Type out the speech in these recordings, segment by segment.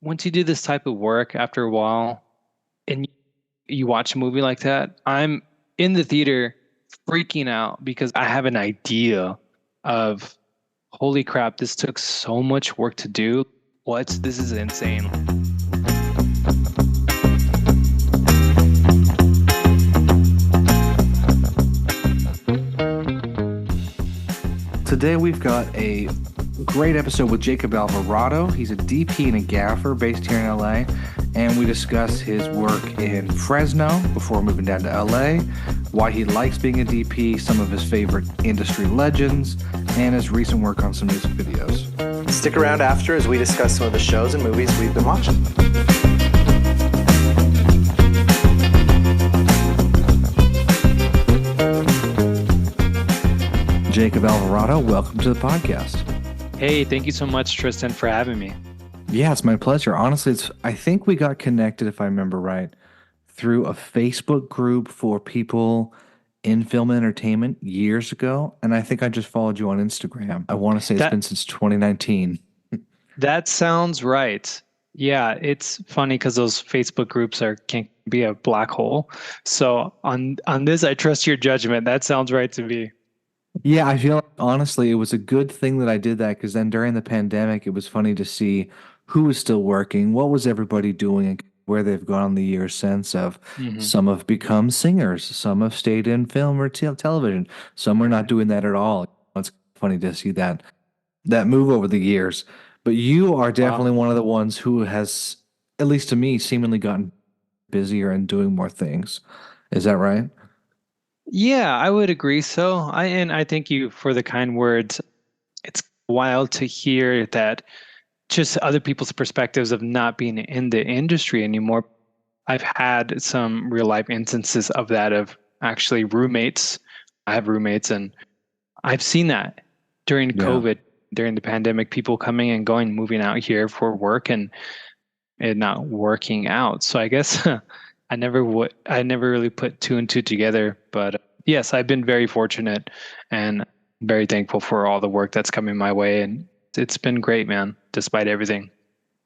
once you do this type of work after a while and you watch a movie like that, I'm in the theater freaking out because I have an idea of, holy crap, this took so much work to do. This is insane. Today we've got a great episode with Jacob Alvarado. He's a DP and a gaffer based here in LA, and we discuss his work in Fresno before moving down to LA, why he likes being a DP, some of his favorite industry legends, and his recent work on some music videos. Stick around after as we discuss some of the shows and movies we've been watching. Jacob Alvarado, welcome to the podcast. Hey, thank you so much, Tristan, for having me. Yeah, it's my pleasure. Honestly, I think we got connected, if I remember right, through a Facebook group for people in film and entertainment years ago. And I think I just followed you on Instagram. I want to say it's been since 2019. That sounds right. Yeah, it's funny because those Facebook groups can be a black hole. So on this, I trust your judgment. That sounds right to me. Yeah, I feel like, honestly, it was a good thing that I did that because then during the pandemic, it was funny to see who was still working, what was everybody doing, and where they've gone the years since. Some have become singers, some have stayed in film or television, some are not doing that at all. It's funny to see that move over the years. But you are definitely one of the ones who has, at least to me, seemingly gotten busier and doing more things. Is that right? Yeah, I would agree so. I thank you for the kind words. It's wild to hear that, just other people's perspectives of not being in the industry anymore. I've had some real life instances of that, of actually roommates. I have roommates, and I've seen that during COVID, during the pandemic, people coming and going, moving out here for work and it not working out. So I guess I never really put two and two together, but yes, I've been very fortunate and very thankful for all the work that's coming my way, and it's been great, man, despite everything.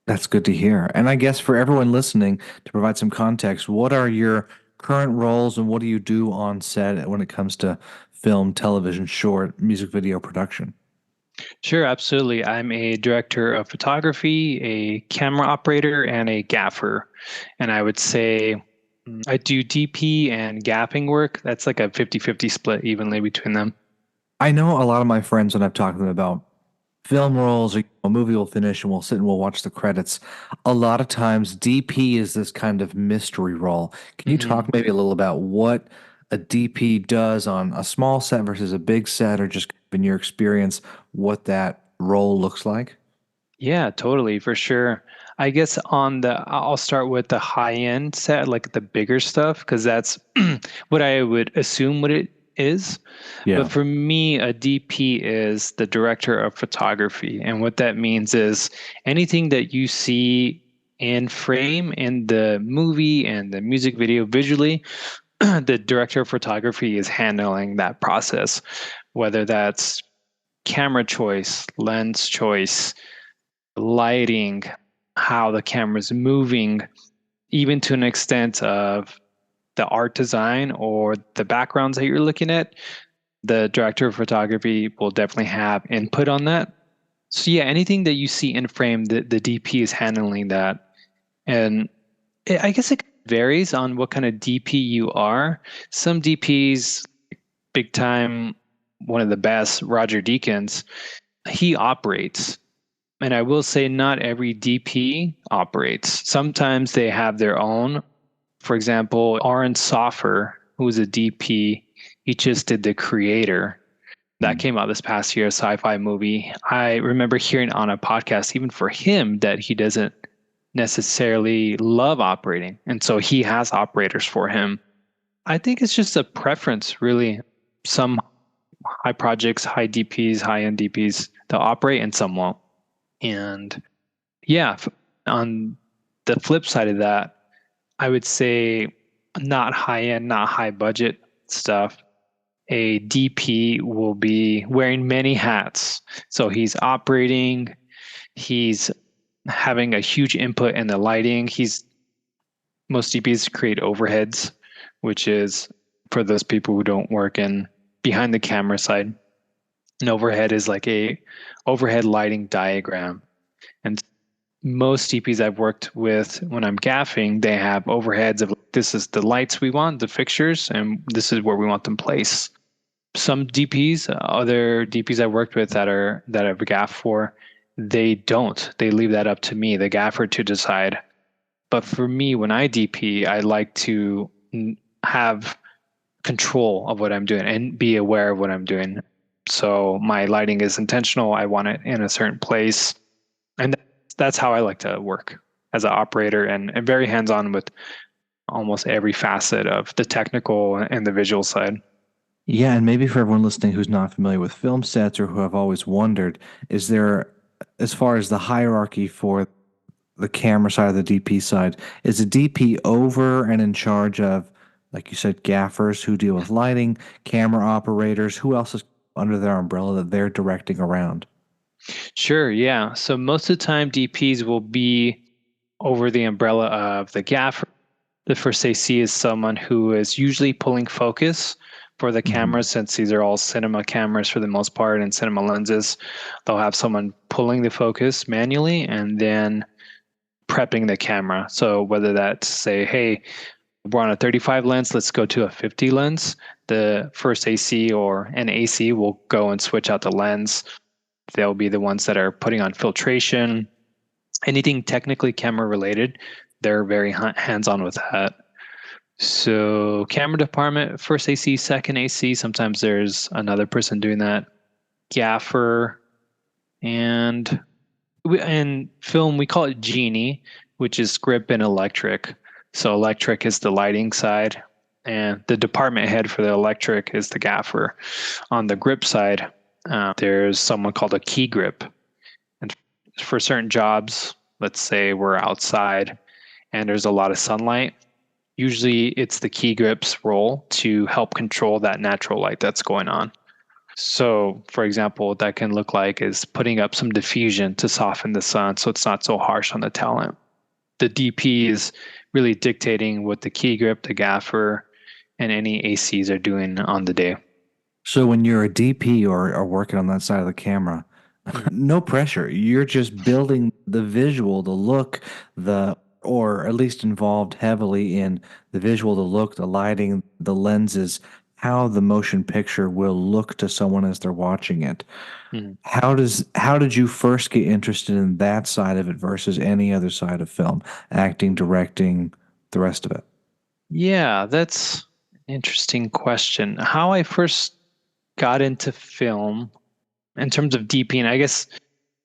That's good to hear. And I guess for everyone listening, to provide some context, what are your current roles and what do you do on set when it comes to film, television, short, music video production? Sure, absolutely. I'm a director of photography, a camera operator, and a gaffer. And I would say I do DP and gapping work. That's like a 50-50 split evenly between them. I know a lot of my friends when I've talked to them about film roles, or a movie will finish and we'll sit and we'll watch the credits. A lot of times DP is this kind of mystery role. Can you talk maybe a little about what a DP does on a small set versus a big set, or just in your experience, what that role looks like? Yeah, totally, for sure. I guess I'll start with the high end set, like the bigger stuff, because that's what I would assume what it is. Yeah. But for me, a DP is the director of photography. And what that means is anything that you see in frame in the movie and the music video visually, the director of photography is handling that process, whether that's camera choice, lens choice, lighting, how the camera's moving, even to an extent of the art design or the backgrounds that you're looking at. The director of photography will definitely have input on that. So yeah, anything that you see in frame, the DP is handling that. And I guess it varies on what kind of DP you are. Some DPs, big time, one of the best, Roger Deakins, he operates. And I will say not every DP operates. Sometimes they have their own. For example, Aaron Soffer, who was a DP, he just did The Creator. That came out this past year, a sci-fi movie. I remember hearing on a podcast, even for him, that he doesn't necessarily love operating. And so he has operators for him. I think it's just a preference, really. Some high projects, high DPs, high-end DPs, they'll operate and some won't. And yeah, on the flip side of that, I would say not high-end, not high-budget stuff. A DP will be wearing many hats. So he's operating, he's having a huge input in the lighting. Most DPs create overheads, which is for those people who don't work in behind the camera side. An overhead is like a overhead lighting diagram. And most DPs I've worked with when I'm gaffing, they have overheads of this is the lights we want, the fixtures, and this is where we want them placed. Some DPs, other DPs I worked with that I've gaffed for, they don't. They leave that up to me, the gaffer, to decide. But for me, when I DP, I like to have control of what I'm doing and be aware of what I'm doing. So my lighting is intentional. I want it in a certain place. And that's how I like to work as an operator, and very hands-on with almost every facet of the technical and the visual side. Yeah, and maybe for everyone listening who's not familiar with film sets or who have always wondered, is there, as far as the hierarchy for the camera side or the DP side, is the DP over and in charge of, like you said, gaffers who deal with lighting, camera operators? Who else is under their umbrella that they're directing around? Sure, yeah. So most of the time, DPs will be over the umbrella of the gaffer. The first AC is someone who is usually pulling focus for the cameras, since these are all cinema cameras for the most part and cinema lenses. They'll have someone pulling the focus manually and then prepping the camera. So whether that's say, hey, we're on a 35 lens, let's go to a 50 lens. The first AC or an AC will go and switch out the lens. They'll be the ones that are putting on filtration. Anything technically camera related, they're very hands-on with that. So camera department, first AC, second AC, sometimes there's another person doing that. Gaffer, and in film, we call it Genie, which is script and electric. So electric is the lighting side, and the department head for the electric is the gaffer. On the grip side, there's someone called a key grip. And for certain jobs, let's say we're outside and there's a lot of sunlight, usually it's the key grip's role to help control that natural light that's going on. So, for example, what that can look like is putting up some diffusion to soften the sun so it's not so harsh on the talent. The DP is really dictating what the key grip, the gaffer, and any ACs are doing on the day. So when you're a DP or working on that side of the camera, no pressure. You're just building the visual, the look, or at least involved heavily in the visual, the look, the lighting, the lenses, how the motion picture will look to someone as they're watching it. How did you first get interested in that side of it versus any other side of film, acting, directing, the rest of it? Yeah, that's an interesting question. How I first got into film in terms of DPing, I guess,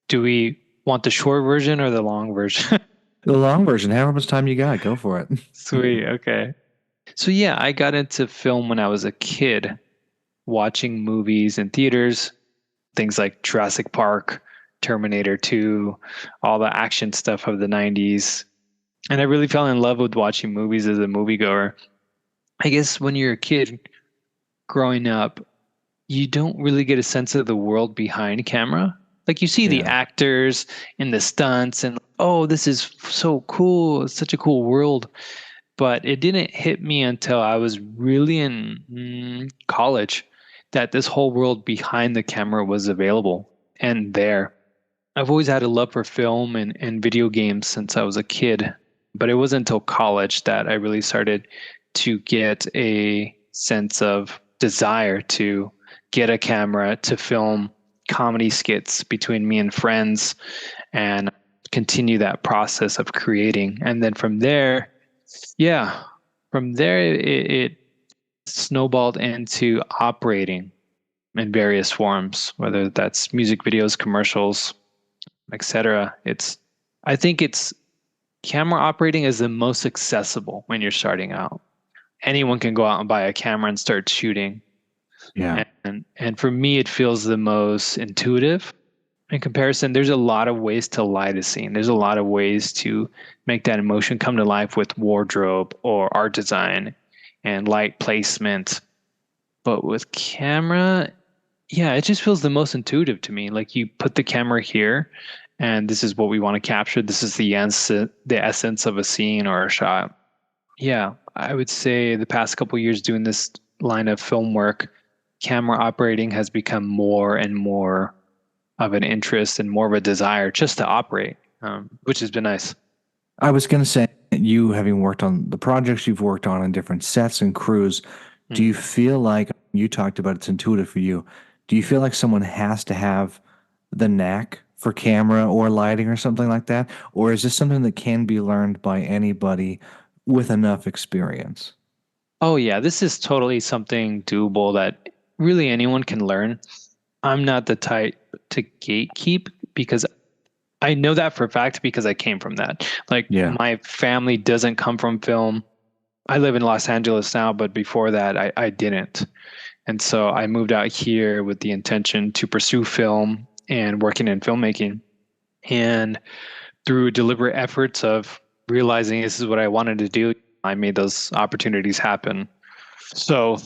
do we want the short version or the long version? The long version, however much time you got, go for it. Sweet, okay. So yeah, I got into film when I was a kid, watching movies in theaters, things like Jurassic Park, Terminator 2, all the action stuff of the 90s. And I really fell in love with watching movies as a moviegoer. I guess when you're a kid growing up, you don't really get a sense of the world behind camera. Like you see the actors and the stunts and, oh, this is so cool. It's such a cool world. But it didn't hit me until I was really in college that this whole world behind the camera was available and there. I've always had a love for film and video games since I was a kid, but it wasn't until college that I really started to get a sense of desire to get a camera to film comedy skits between me and friends and continue that process of creating. And then from there, it snowballed into operating in various forms, whether that's music videos, commercials, etc. I think it's camera operating is the most accessible when you're starting out. Anyone can go out and buy a camera and start shooting. Yeah. And for me, it feels the most intuitive. In comparison, there's a lot of ways to light a scene. There's a lot of ways to make that emotion come to life with wardrobe or art design and light placement. But with camera, yeah, it just feels the most intuitive to me. Like you put the camera here and this is what we want to capture. This is the essence of a scene or a shot. Yeah, I would say the past couple of years doing this line of film work, camera operating has become more and more of an interest and more of a desire just to operate, which has been nice. I was going to say, you having worked on the projects you've worked on and different sets and crews, do you feel like you talked about it's intuitive for you? Do you feel like someone has to have the knack for camera or lighting or something like that? Or is this something that can be learned by anybody with enough experience? Oh, yeah, this is totally something doable that really anyone can learn. I'm not the type to gatekeep because I know that for a fact because I came from that. Like my family doesn't come from film. I live in Los Angeles now, but before that, I didn't. And so I moved out here with the intention to pursue film and working in filmmaking. And through deliberate efforts of realizing this is what I wanted to do, I made those opportunities happen. So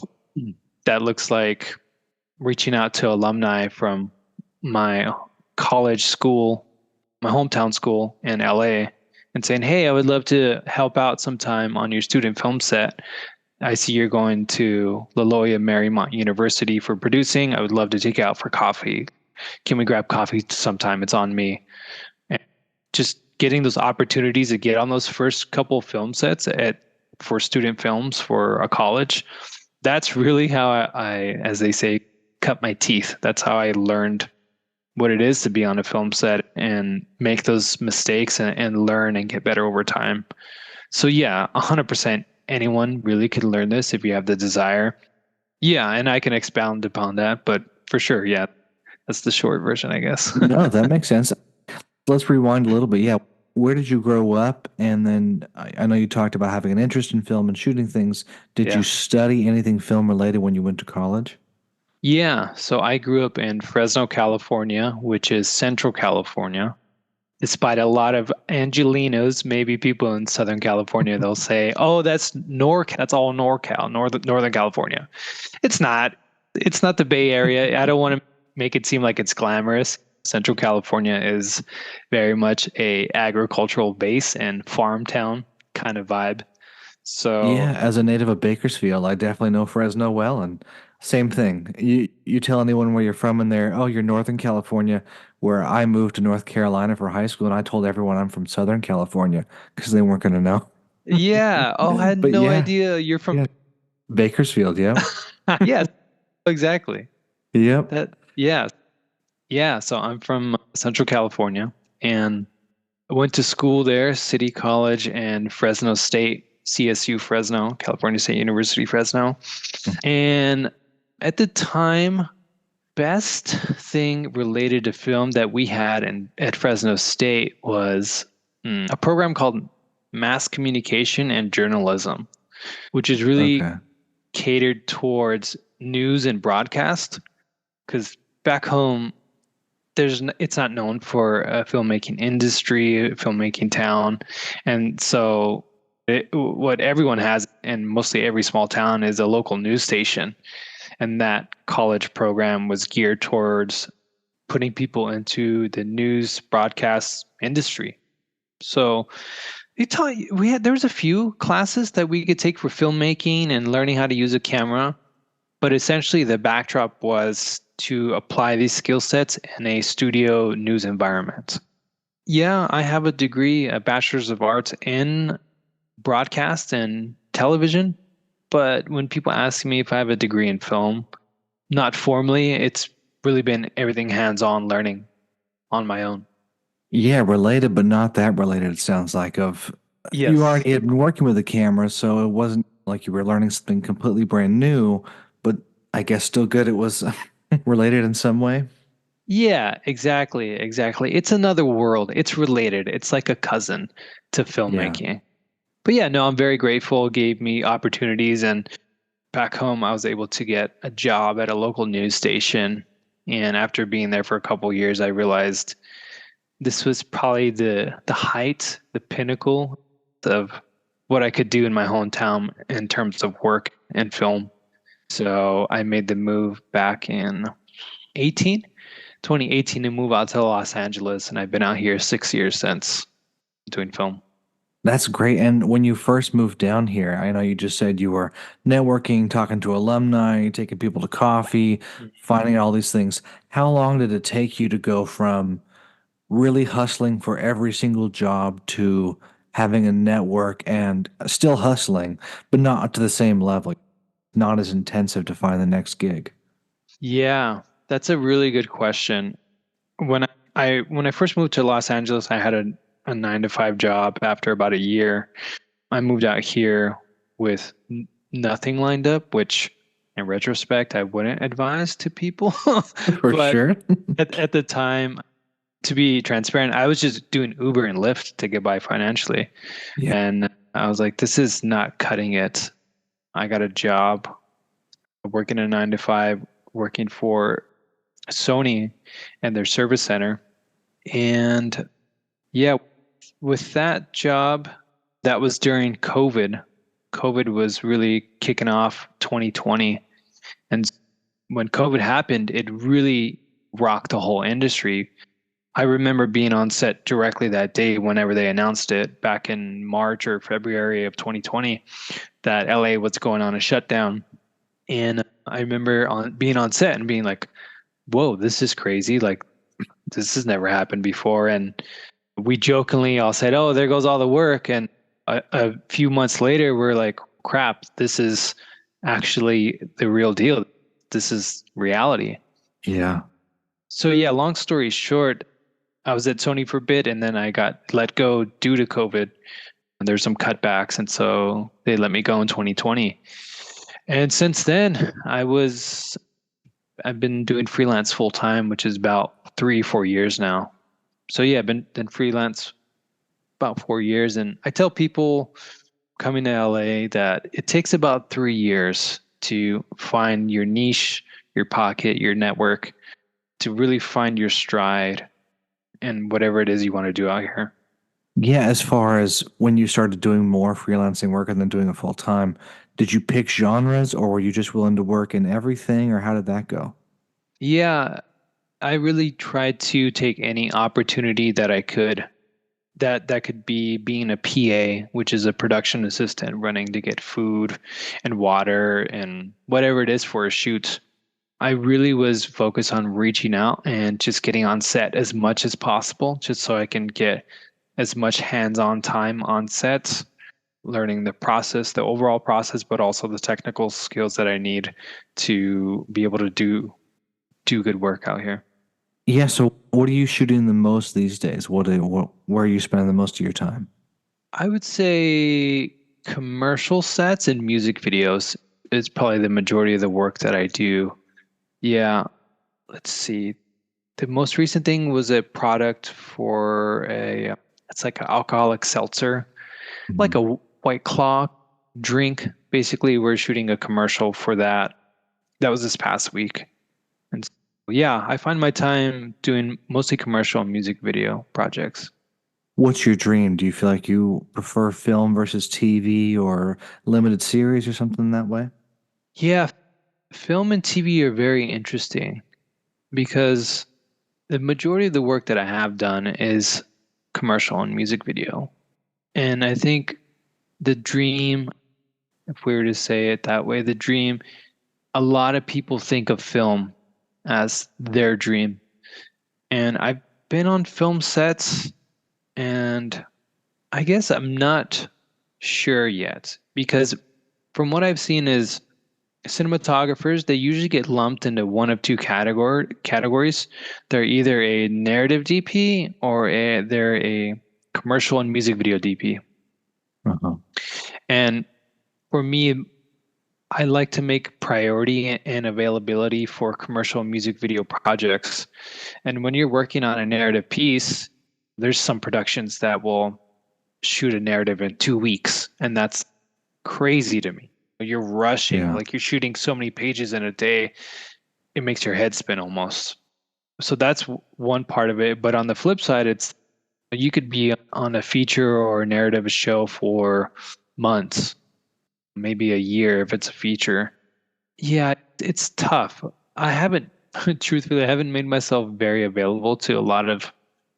that looks like reaching out to alumni from my college school, my hometown school in LA, and saying, hey, I would love to help out sometime on your student film set. I see you're going to La Loya Marymount University for producing. I would love to take you out for coffee. Can we grab coffee sometime? It's on me. And just getting those opportunities to get on those first couple of film sets for student films for a college. That's really how I, as they say, cut my teeth. That's how I learned what it is to be on a film set and make those mistakes and learn and get better over time. So yeah, 100% anyone really could learn this if you have the desire. Yeah, and I can expound upon that, but for sure, yeah, that's the short version, I guess. No, that makes sense. Let's rewind a little bit. Yeah. Where did you grow up? And then I know you talked about having an interest in film and shooting things. Did you study anything film related when you went to college? Yeah, so I grew up in Fresno, California, which is Central California. Despite a lot of Angelinos, maybe people in Southern California, they'll say, "Oh, that's that's all NorCal, Northern California." It's not. It's not the Bay Area. I don't want to make it seem like it's glamorous. Central California is very much a agricultural base and farm town kind of vibe. So yeah, as a native of Bakersfield, I definitely know Fresno well, and same thing. You tell anyone where you're from, and they're, oh, you're Northern California. Where I moved to North Carolina for high school, and I told everyone I'm from Southern California because they weren't going to know. yeah. Oh, I had But no yeah, idea you're from. yeah, Bakersfield. Yeah, Yes, exactly. yep. Yeah. Yeah. So I'm from Central California and I went to school there, City College and Fresno State, CSU Fresno, California State University Fresno. And at the time, best thing related to film that we had at Fresno State was a program called Mass Communication and Journalism, which is really catered towards news and broadcast. Because back home, it's not known for a filmmaking industry, a filmmaking town, and so what everyone has, and mostly every small town, is a local news station. And that college program was geared towards putting people into the news broadcast industry. So there was a few classes that we could take for filmmaking and learning how to use a camera, but essentially the backdrop was to apply these skill sets in a studio news environment. Yeah, I have a degree, a bachelor's of arts in broadcast and television, but when people ask me if I have a degree in film, not formally, it's really been everything hands-on learning on my own. Yeah, related, but not that related, it sounds like. You already had been working with a camera, so it wasn't like you were learning something completely brand new, but I guess still good. It was related in some way. Yeah, exactly. It's another world. It's related. It's like a cousin to filmmaking. Yeah. But yeah, no, I'm very grateful. It gave me opportunities, and back home, I was able to get a job at a local news station. And after being there for a couple of years, I realized this was probably the height, the pinnacle of what I could do in my hometown in terms of work and film. So I made the move back in 18 2018 to move out to Los Angeles, and I've been out here 6 years since doing film. That's great. And when you first moved down here, I know you just said you were networking, talking to alumni, taking people to coffee, finding all these things. How long did it take you to go from really hustling for every single job to having a network and still hustling, but not to the same level, not as intensive to find the next gig? Yeah, that's a really good question. When I first moved to Los Angeles, I had a 9 to 5 job. After about a year, I moved out here with nothing lined up, which in retrospect, I wouldn't advise to people. For But sure. at the time, to be transparent, I was just doing Uber and Lyft to get by financially. Yeah. And I was like, this is not cutting it. I got a job working a 9 to 5, working for Sony and their service center. And yeah, with that job, that was during COVID. COVID was really kicking off 2020. And when COVID happened, it really rocked the whole industry. I remember being on set directly that day whenever they announced it back in March or February of 2020 that LA was going on a shutdown. And I remember being on set and being like, whoa, this is crazy. Like, this has never happened before. And we jokingly all said, oh, there goes all the work. And a few months later, we're like, crap, this is actually the real deal. This is reality. Yeah. So yeah, long story short, I was at Sony for a bit and then I got let go due to COVID. And there's some cutbacks. And so they let me go in 2020. And since then, I've been doing freelance full time, which is about 3 or 4 years now. So yeah, I've been freelance about 4 years. And I tell people coming to LA that it takes about 3 years to find your niche, your pocket, your network, to really find your stride and whatever it is you want to do out here. Yeah, as far as when you started doing more freelancing work and then doing it full time, did you pick genres or were you just willing to work in everything or how did that go? Yeah, I really tried to take any opportunity that I could. That could be being a PA, which is a production assistant running to get food and water and whatever it is for a shoot. I really was focused on reaching out and just getting on set as much as possible, just so I can get as much hands-on time on sets, learning the process, the overall process, but also the technical skills that I need to be able to do good work out here. Yeah, so what are you shooting the most these days? Where are you spending the most of your time? I would say commercial sets and music videos is probably the majority of the work that I do. Yeah, let's see. The most recent thing was a product for it's like an alcoholic seltzer, like a White Claw drink. Basically, we're shooting a commercial for that. That was this past week. And so, yeah, I find my time doing mostly commercial and music video projects. What's your dream? Do you feel like you prefer film versus TV or limited series or something that way? Yeah, film and TV are very interesting because the majority of the work that I have done is commercial and music video. And I think the dream, if we were to say it that way, the dream, a lot of people think of film as their dream. And I've been on film sets, and I guess I'm not sure yet because from what I've seen is cinematographers, they usually get lumped into one of two categories. They're either a narrative DP or they're a commercial and music video DP. Uh-huh. And for me, I like to make priority and availability for commercial and music video projects. And when you're working on a narrative piece, there's some productions that will shoot a narrative in 2 weeks, and that's crazy to me. You're rushing, Yeah. like you're shooting so many pages in a day, it makes your head spin almost. So that's one part of it. But on the flip side, it's you could be on a feature or a narrative show for months, maybe a year if it's a feature. Yeah, it's tough. I haven't Truthfully, I haven't made myself very available to a lot of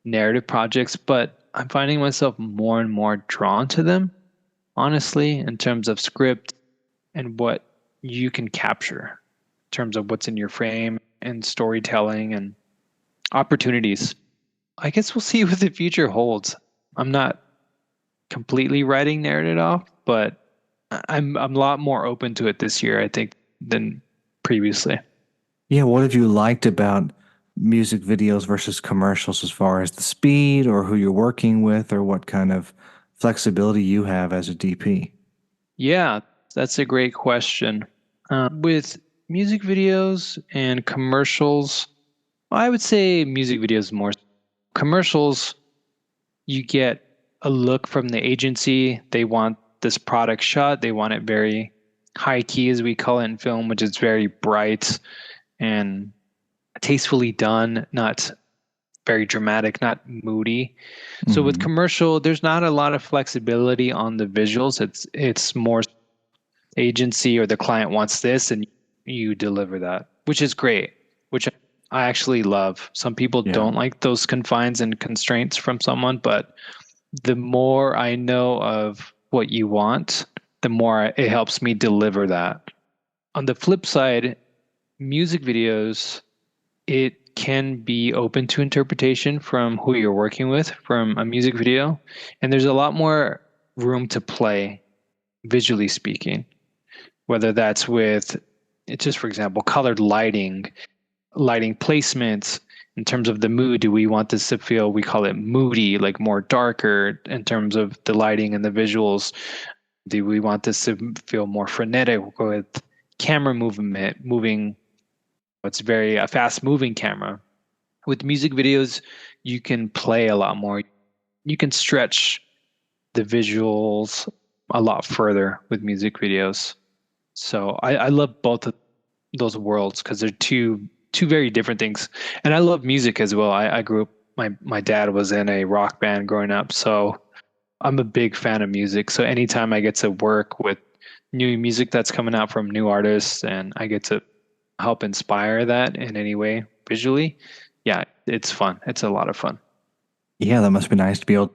narrative projects, but I'm finding myself more and more drawn to them, honestly, in terms of script and what you can capture, in terms of what's in your frame and storytelling and opportunities. I guess we'll see what the future holds. I'm not completely writing narrative off, but I'm a lot more open to it this year, I think, than previously. Yeah, what have you liked about music videos versus commercials as far as the speed or who you're working with or what kind of flexibility you have as a DP? Yeah, that's a great question. With music videos and commercials, I would say music videos more. Commercials, you get a look from the agency. They want this product shot. They want it very high key, as we call it in film, which is very bright and tastefully done, not very dramatic, not moody. So with commercial, there's not a lot of flexibility on the visuals. It's more agency or the client wants this and you deliver that, which is great, which I actually love. Some people Yeah. don't like those confines and constraints from someone, but the more I know of what you want, the more it helps me deliver that. On the flip side, music videos, it can be open to interpretation from who you're working with from a music video. And there's a lot more room to play, visually speaking, whether that's with, it's just for example, colored lighting, lighting placements. In terms of the mood, do we want this to feel, we call it moody, like more darker in terms of the lighting and the visuals? Do we want this to feel more frenetic with camera movement, moving? It's very a fast moving camera. With music videos, you can play a lot more. You can stretch the visuals a lot further with music videos. So I love both of those worlds because they're two very different things. And I love music as well. I grew up, my dad was in a rock band growing up, so I'm a big fan of music. So anytime I get to work with new music that's coming out from new artists and I get to help inspire that in any way visually, yeah, it's fun. It's a lot of fun. Yeah, that must be nice to be able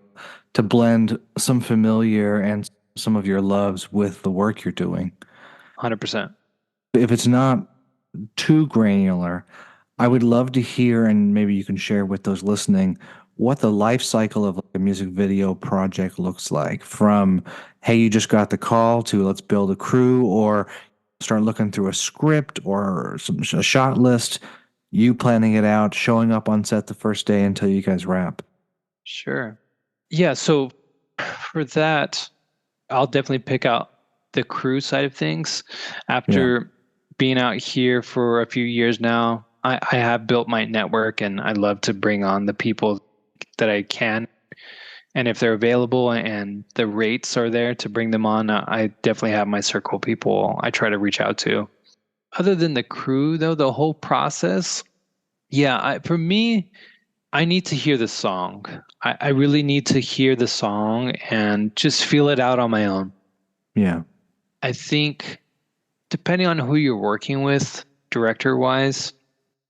to blend some familiar and some of your loves with the work you're doing. 100%. If it's not too granular, I would love to hear, and maybe you can share with those listening, what the life cycle of a music video project looks like from, hey, you just got the call to let's build a crew or start looking through a script or a shot list, you planning it out, showing up on set the first day until you guys wrap. Sure. Yeah, so for that, I'll definitely pick out the crew side of things. After being out here for a few years now, I have built my network and I love to bring on the people that I can. And if they're available and the rates are there to bring them on, I definitely have my circle of people I try to reach out to. Other than the crew, though, the whole process, yeah, for me, I need to hear the song. I really need to hear the song and just feel it out on my own. Yeah. I think depending on who you're working with, director wise,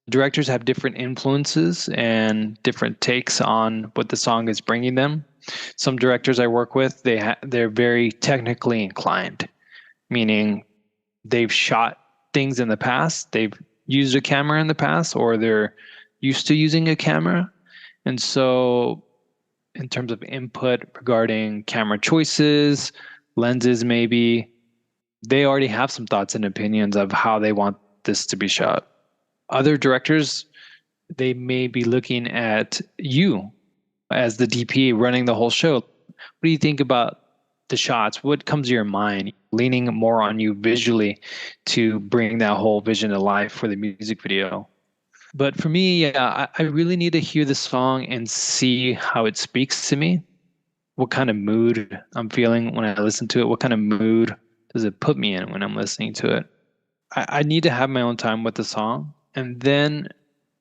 directors have different influences and different takes on what the song is bringing them. Some directors I work with, they're very technically inclined, meaning they've shot things in the past, they've used a camera in the past, or they're used to using a camera. And so in terms of input regarding camera choices, lenses maybe, they already have some thoughts and opinions of how they want this to be shot. Other directors, they may be looking at you as the DP running the whole show. What do you think about the shots? What comes to your mind? Leaning more on you visually to bring that whole vision to life for the music video. But for me, yeah, I really need to hear the song and see how it speaks to me. What kind of mood I'm feeling when I listen to it. What kind of mood does it put me in when I'm listening to it? I need to have my own time with the song. And then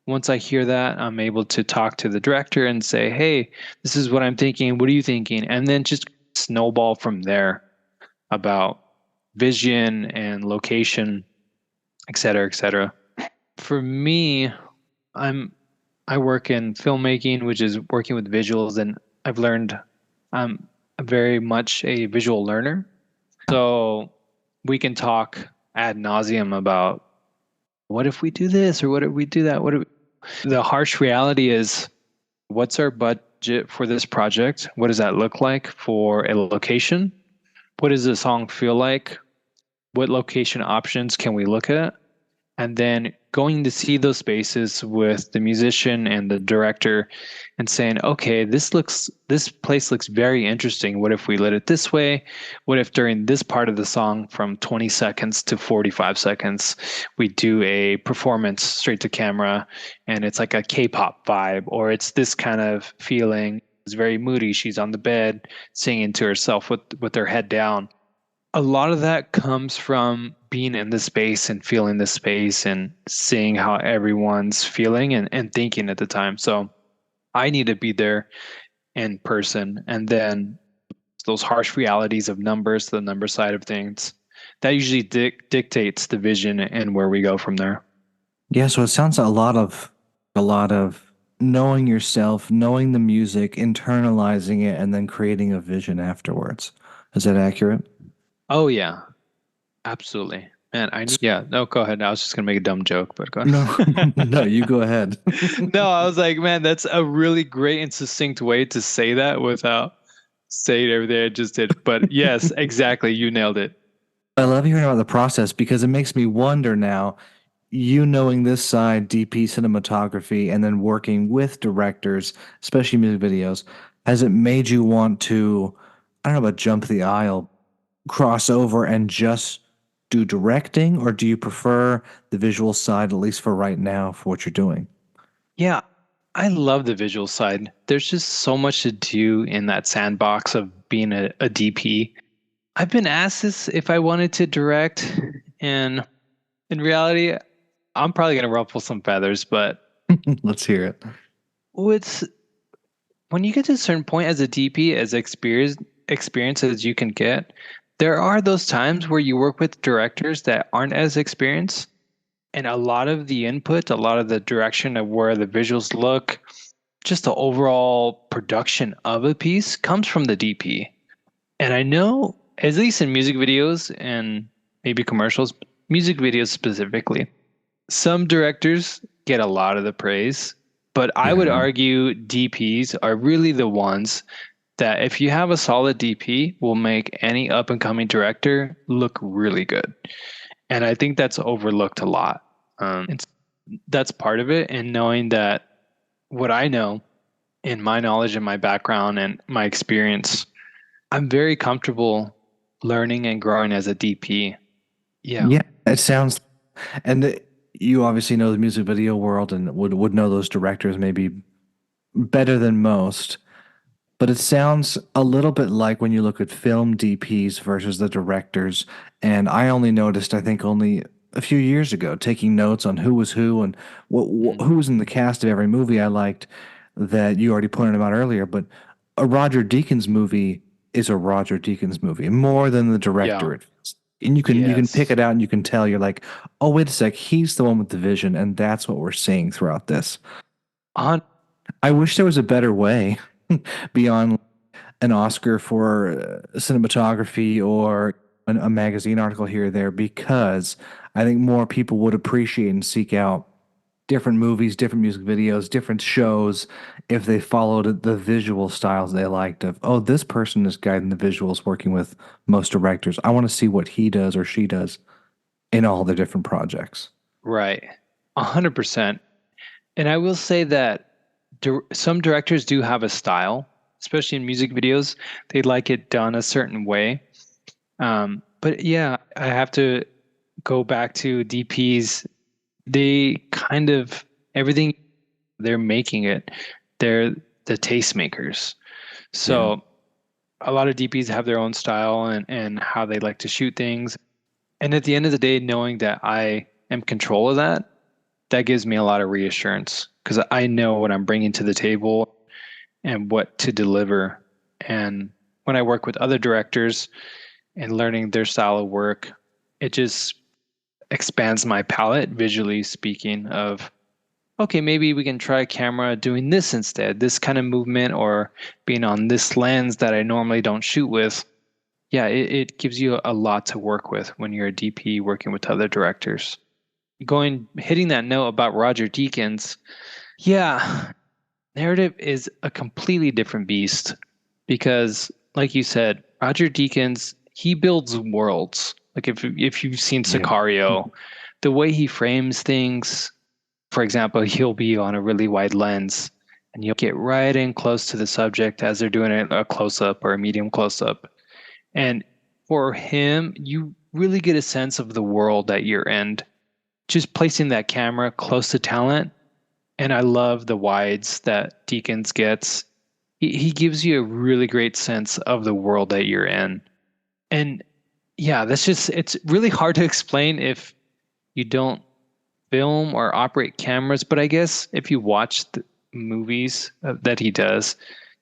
once I hear that, I'm able to talk to the director and say, hey, this is what I'm thinking. What are you thinking? And then just snowball from there about vision and location, et cetera, et cetera. For me, I work in filmmaking, which is working with visuals, and I've learned I'm very much a visual learner. So we can talk ad nauseum about what if we do this or what if we do that? The harsh reality is, what's our budget for this project? What does that look like for a location? What does the song feel like? What location options can we look at? And then going to see those spaces with the musician and the director and saying, okay, this place looks very interesting. What if we lit it this way? What if during this part of the song from 20 seconds to 45 seconds, we do a performance straight to camera and it's like a K-pop vibe, or it's this kind of feeling. It's very moody. She's on the bed singing to herself with her head down. A lot of that comes from being in the space and feeling the space and seeing how everyone's feeling and thinking at the time. So I need to be there in person. And then those harsh realities of numbers, the number side of things, that usually dictates the vision and where we go from there. Yeah, so it sounds a lot of knowing yourself, knowing the music, internalizing it, and then creating a vision afterwards. Is that accurate? Oh, yeah, absolutely. Man, yeah, no, go ahead. I was just going to make a dumb joke, but go No, ahead. no, you go ahead. No, I was like, man, that's a really great and succinct way to say that without saying everything I just did. But yes, exactly. You nailed it. I love hearing about the process because it makes me wonder now, you knowing this side, DP cinematography, and then working with directors, especially music videos, has it made you want to, I don't know about jump the aisle, cross over and just do directing, or do you prefer the visual side, at least for right now, for what you're doing? Yeah, I love the visual side. There's just so much to do in that sandbox of being a DP. I've been asked this if I wanted to direct, and in reality, I'm probably going to ruffle some feathers, but Let's hear it. with when you get to a certain point as a DP, as experience as you can get, there are those times where you work with directors that aren't as experienced, and a lot of the input, a lot of the direction of where the visuals look, just the overall production of a piece comes from the DP. And I know, at least in music videos and maybe commercials, music videos specifically, some directors get a lot of the praise, but I would argue DPs are really the ones that, if you have a solid DP, will make any up and coming director look really good. And I think that's overlooked a lot. That's part of it. And knowing that what I know in my knowledge and my background and my experience, I'm very comfortable learning and growing as a DP. Yeah. Yeah, it sounds, and you obviously know the music video world and would know those directors maybe better than most. But it sounds a little bit like when you look at film DPs versus the directors. And I only noticed, I think, only a few years ago, taking notes on who was who and who was in the cast of every movie I liked, that you already pointed out earlier. But a Roger Deakins movie is a Roger Deakins movie more than the director. Yeah. And you can pick Yes. it out and you can tell, you're like, oh, wait a sec, he's the one with the vision, and that's what we're seeing throughout this. On I wish there was a better way beyond an Oscar for cinematography or a magazine article here or there, because I think more people would appreciate and seek out different movies, different music videos, different shows if they followed the visual styles they liked. Of, oh, this person is guiding the visuals, working with most directors. I want to see what he does or she does in all the different projects. Right. 100%. And I will say that some directors do have a style, especially in music videos. They like it done a certain way. But yeah, I have to go back to DPs. They kind of, everything, they're making it. They're the tastemakers. So a lot of DPs have their own style and how they like to shoot things. And at the end of the day, knowing that I am control of that, that gives me a lot of reassurance, because I know what I'm bringing to the table and what to deliver. And when I work with other directors and learning their style of work, it just, expands my palette, visually speaking, of okay, maybe we can try a camera doing this instead, this kind of movement, or being on this lens that I normally don't shoot with. Yeah, it gives you a lot to work with when you're a DP working with other directors. Hitting that note about Roger Deakins, yeah, narrative is a completely different beast because, like you said, Roger Deakins, he builds worlds. Like if you've seen Sicario, the way he frames things, for example, he'll be on a really wide lens and you'll get right in close to the subject as they're doing a close-up or a medium close-up. And for him, you really get a sense of the world that you're in. Just placing that camera close to talent. And I love the wides that Deakins gets. He gives you a really great sense of the world that you're in. And yeah, it's really hard to explain if you don't film or operate cameras. But I guess if you watch the movies that he does,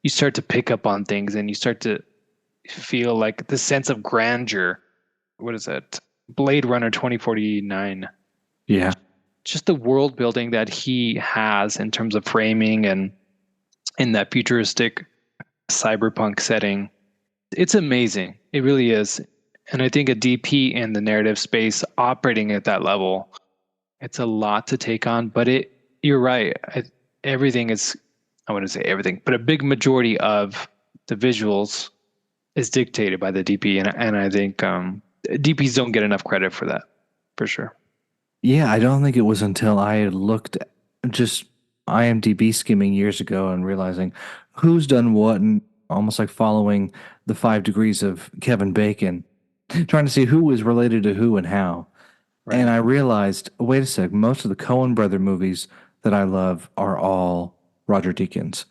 you start to pick up on things and you start to feel like the sense of grandeur. What is that? Blade Runner 2049. Yeah. Just the world building that he has in terms of framing and in that futuristic cyberpunk setting. It's amazing. It really is. And I think a DP in the narrative space operating at that level, it's a lot to take on, but you're right. Everything is, I wouldn't say everything, but a big majority of the visuals is dictated by the DP. And I think DPs don't get enough credit for that, for sure. Yeah, I don't think it was until I had looked just IMDB skimming years ago and realizing who's done what and almost like following the 5 degrees of Kevin Bacon, trying to see who was related to who and how. Right. And I realized, wait a sec, most of the Coen brother movies that I love are all Roger Deakins.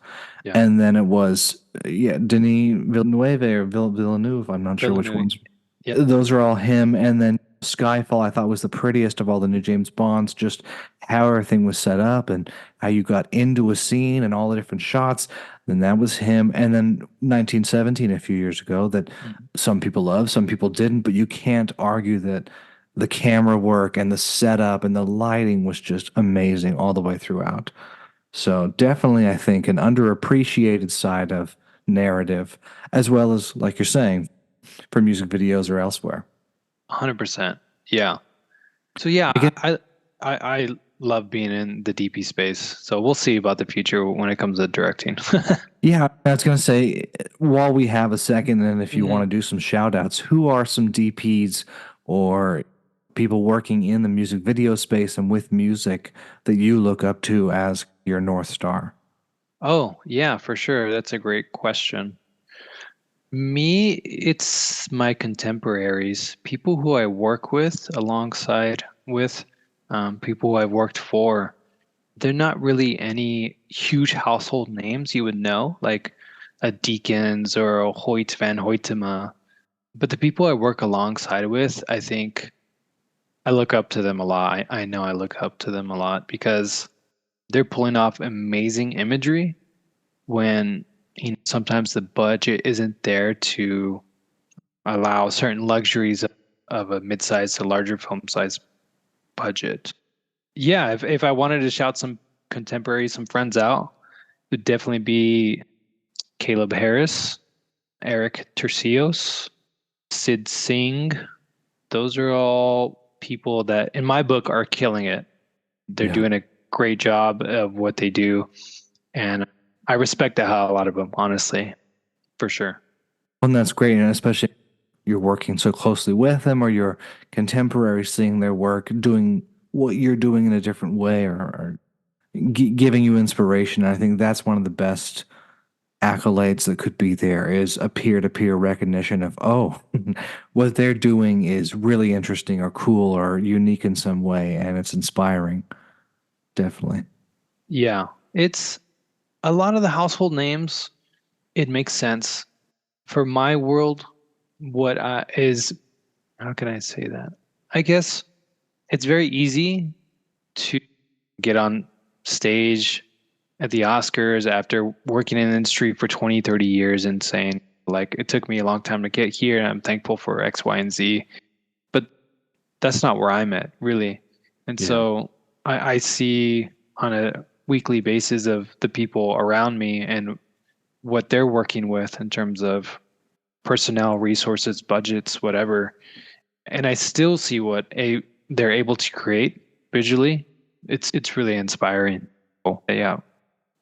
Yeah. And then it was, Denis Villeneuve, I'm not sure which ones. Yep. Those are all him. And then Skyfall, I thought was the prettiest of all the new James Bonds, just how everything was set up and how you got into a scene and all the different shots. Then that was him. And then 1917, a few years ago, that some people loved, some people didn't, but you can't argue that the camera work and the setup and the lighting was just amazing all the way throughout. So definitely, I think, an underappreciated side of narrative, as well as, like you're saying, for music videos or elsewhere. 100%. Yeah. So yeah, I love being in the DP space. So we'll see about the future when it comes to directing. Yeah, I was going to say, while we have a second, and if you want to do some shout outs, who are some DPs or people working in the music video space and with music that you look up to as your North Star? Oh, yeah, for sure. That's a great question. Me, it's my contemporaries, people who I work with alongside with, people who I've worked for. They're not really any huge household names you would know, like a Deakins or a Hoyt van Hoytema. But the people I work alongside with, I think I look up to them a lot. I know I look up to them a lot because they're pulling off amazing imagery when sometimes the budget isn't there to allow certain luxuries of a mid-sized to larger film size budget. Yeah, if I wanted to shout some contemporaries, some friends out, it would definitely be Caleb Harris, Eric Tercios, Sid Singh. Those are all people that, in my book, are killing it. They're doing a great job of what they do. And I respect the hell out of them, honestly, for sure. And that's great. And especially you're working so closely with them or your contemporaries seeing their work, doing what you're doing in a different way or giving you inspiration. And I think that's one of the best accolades that could be there is a peer-to-peer recognition of, oh, what they're doing is really interesting or cool or unique in some way. And it's inspiring. Definitely. Yeah. It's a lot of the household names. It makes sense for my world. What is, how can I say that? I guess it's very easy to get on stage at the Oscars after working in the industry for 20, 30 years and saying, like, it took me a long time to get here and I'm thankful for X, Y, and Z. But that's not where I'm at, really. And Yeah. so I see on a weekly basis of the people around me and what they're working with in terms of personnel, resources, budgets, whatever. And I still see what they're able to create visually. It's really inspiring. Yeah,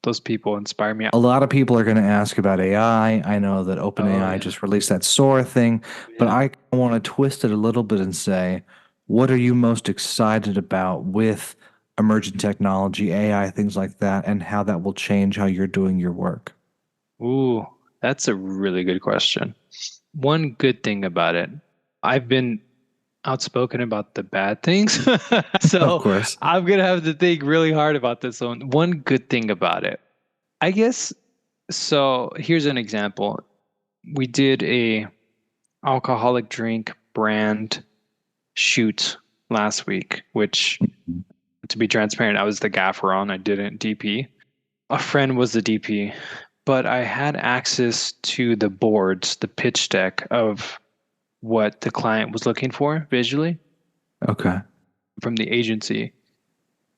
those people inspire me. A lot of people are going to ask about AI. I know that Oh OpenAI yeah. just released that Sora thing, but Yeah. I want to twist it a little bit and say, what are you most excited about with emerging technology, AI, things like that, and how that will change how you're doing your work? Ooh, that's a really good question. One good thing about it, I've been outspoken about the bad things. Of So course. I'm gonna have to think really hard about this one. One good thing about it, I guess. So here's an example. We did a alcoholic drink brand shoot last week, which, to be transparent, I was the gaffer on. I didn't DP. A friend was the DP, but I had access to the boards, the pitch deck of what the client was looking for visually Okay. from the agency.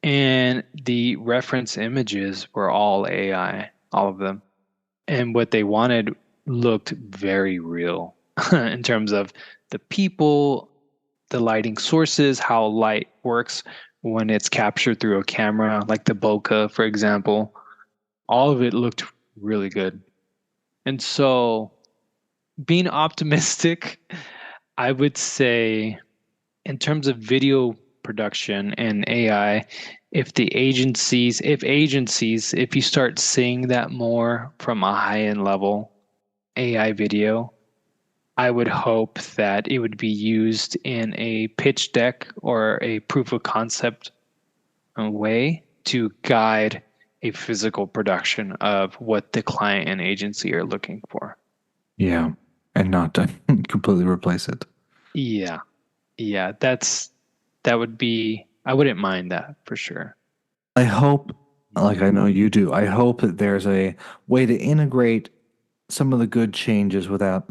And the reference images were all AI, all of them. And what they wanted looked very real in terms of the people, the lighting sources, how light works when it's captured through a camera, like the bokeh, for example. All of it looked really good. And so, being optimistic, I would say, in terms of video production and AI, if you start seeing that more from a high-end level AI video, I would hope that it would be used in a pitch deck or a proof of concept way to guide a physical production of what the client and agency are looking for. Yeah. And not to completely replace it. Yeah. Yeah, that would be, I wouldn't mind that for sure. I hope, like I know you do, I hope that there's a way to integrate some of the good changes without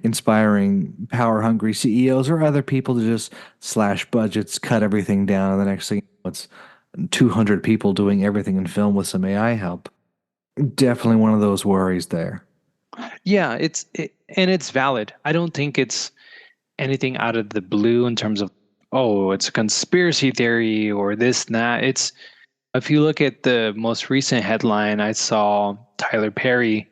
inspiring power hungry CEOs or other people to just slash budgets, cut everything down, and the next thing it's 200 people doing everything in film with some AI help. Definitely one of those worries there. Yeah, and it's valid. I don't think it's anything out of the blue in terms of, oh, it's a conspiracy theory or this and that. It's, if you look at the most recent headline, I saw Tyler Perry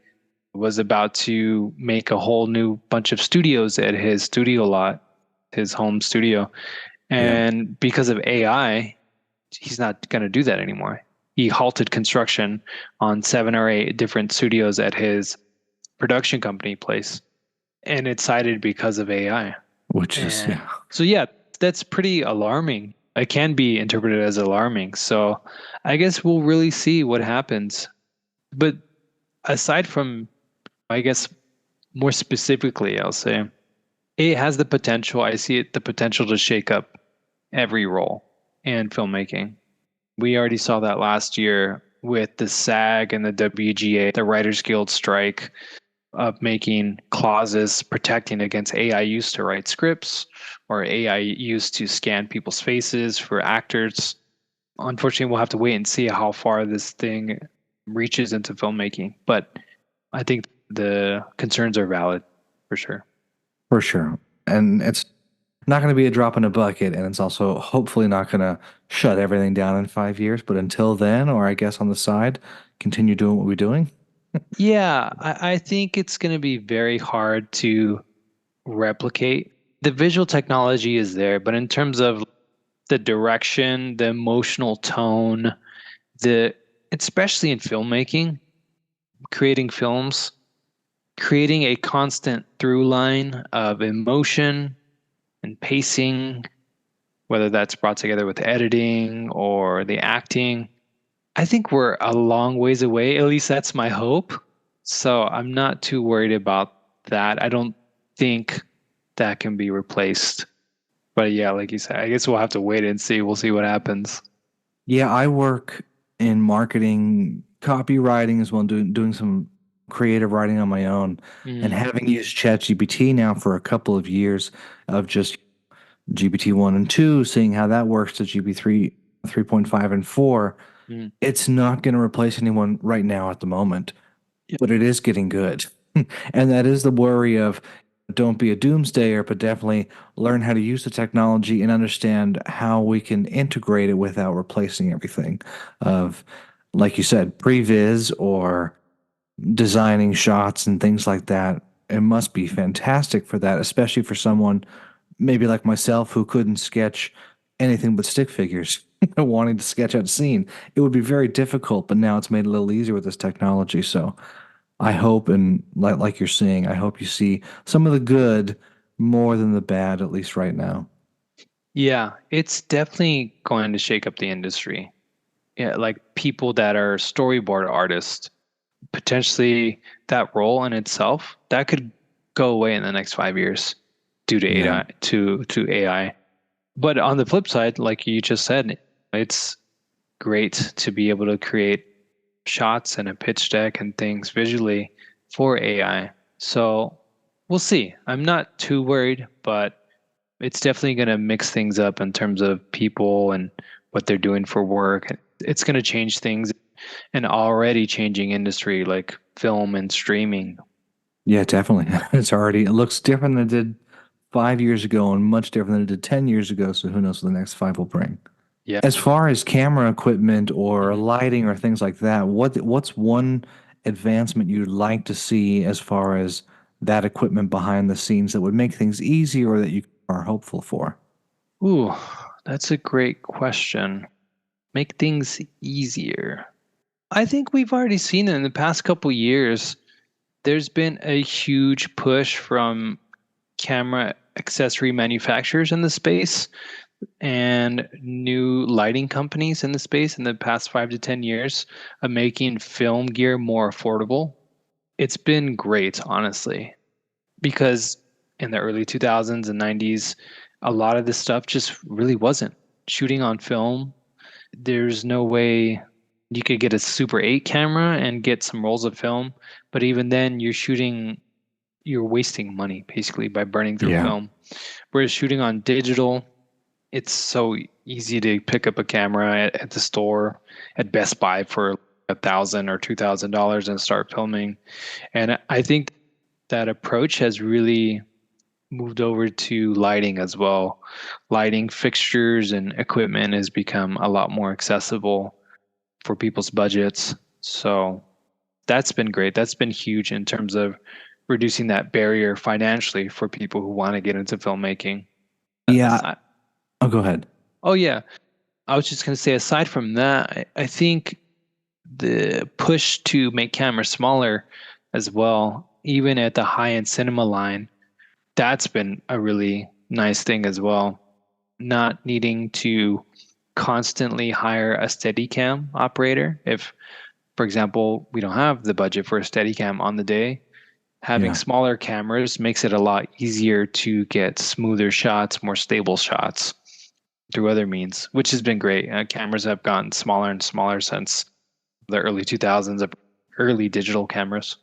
was about to make a whole new bunch of studios at his studio lot, his home studio. Yeah. And because of AI, he's not going to do that anymore. He halted construction on 7 or 8 different studios at his production company place. And it's cited because of AI. Which is, And yeah. so, yeah, that's pretty alarming. It can be interpreted as alarming. So I guess we'll really see what happens. But aside from, I guess, more specifically, I'll say it has the potential. I see it the potential to shake up every role in filmmaking. We already saw that last year with the SAG and the WGA, the Writers Guild strike, of making clauses protecting against AI used to write scripts or AI used to scan people's faces for actors. Unfortunately, we'll have to wait and see how far this thing reaches into filmmaking. But I think the concerns are valid for sure. For sure. And it's not going to be a drop in a bucket, and it's also hopefully not going to shut everything down in 5 years. But until then, or I guess on the side, continue doing what we're doing. Yeah, I think it's going to be very hard to replicate. The visual technology is there, but in terms of the direction, the emotional tone, the especially in filmmaking, creating films, creating a constant through line of emotion and pacing, whether that's brought together with editing or the acting. I think we're a long ways away. At least that's my hope. So I'm not too worried about that. I don't think that can be replaced. But yeah, like you said, I guess we'll have to wait and see. We'll see what happens. Yeah, I work in marketing, copywriting as well, doing some creative writing on my own, and Mm. having used ChatGPT now for a couple of years of just GPT-1 and 2, seeing how that works to GPT-3, 3.5 and 4. It's not going to replace anyone right now at the moment, but it is getting good. And that is the worry of don't be a doomsdayer, but definitely learn how to use the technology and understand how we can integrate it without replacing everything. Of, like you said, previs or designing shots and things like that. It must be fantastic for that, especially for someone maybe like myself who couldn't sketch anything but stick figures, wanting to sketch out a scene. It would be very difficult, but now it's made a little easier with this technology. So I hope, and like you're saying, I hope you see some of the good more than the bad, at least right now. Yeah, it's definitely going to shake up the industry. Yeah, like people that are storyboard artists, potentially that role in itself, that could go away in the next 5 years due to Yeah. AI to AI. But on the flip side, like you just said, it's great to be able to create shots and a pitch deck and things visually for AI. So we'll see. I'm not too worried, but it's definitely going to mix things up in terms of people and what they're doing for work. It's going to change things, an already changing industry like film and streaming. Yeah, definitely. It looks different than it did 5 years ago and much different than it did 10 years ago. So who knows what the next five will bring. Yeah. As far as camera equipment or lighting or things like that, what's one advancement you'd like to see as far as that equipment behind the scenes that would make things easier or that you are hopeful for? Ooh, that's a great question. Make things easier. I think we've already seen it in the past couple years. There's been a huge push from camera accessory manufacturers in the space and new lighting companies in the space in the past 5 to 10 years of making film gear more affordable. It's been great, honestly, because in the early 2000s and 90s, a lot of this stuff just really wasn't. Shooting on film, there's no way you could get a Super 8 camera and get some rolls of film, but even then you're wasting money basically by burning through Yeah. film. Whereas shooting on digital, it's so easy to pick up a camera at the store at Best Buy for $1,000 or $2,000 and start filming. And I think that approach has really moved over to lighting as well. Lighting fixtures and equipment has become a lot more accessible for people's budgets. So that's been great. That's been huge in terms of reducing that barrier financially for people who want to get into filmmaking. Yeah. Oh, go ahead. Oh, yeah. I was just going to say, aside from that, I think the push to make cameras smaller as well, even at the high-end cinema line, that's been a really nice thing as well. Not needing to constantly hire a Steadicam operator. If, for example, we don't have the budget for a Steadicam on the day, having smaller cameras makes it a lot easier to get smoother shots, more stable shots through other means, which has been great. Cameras have gotten smaller and smaller since the early 2000s, early digital cameras.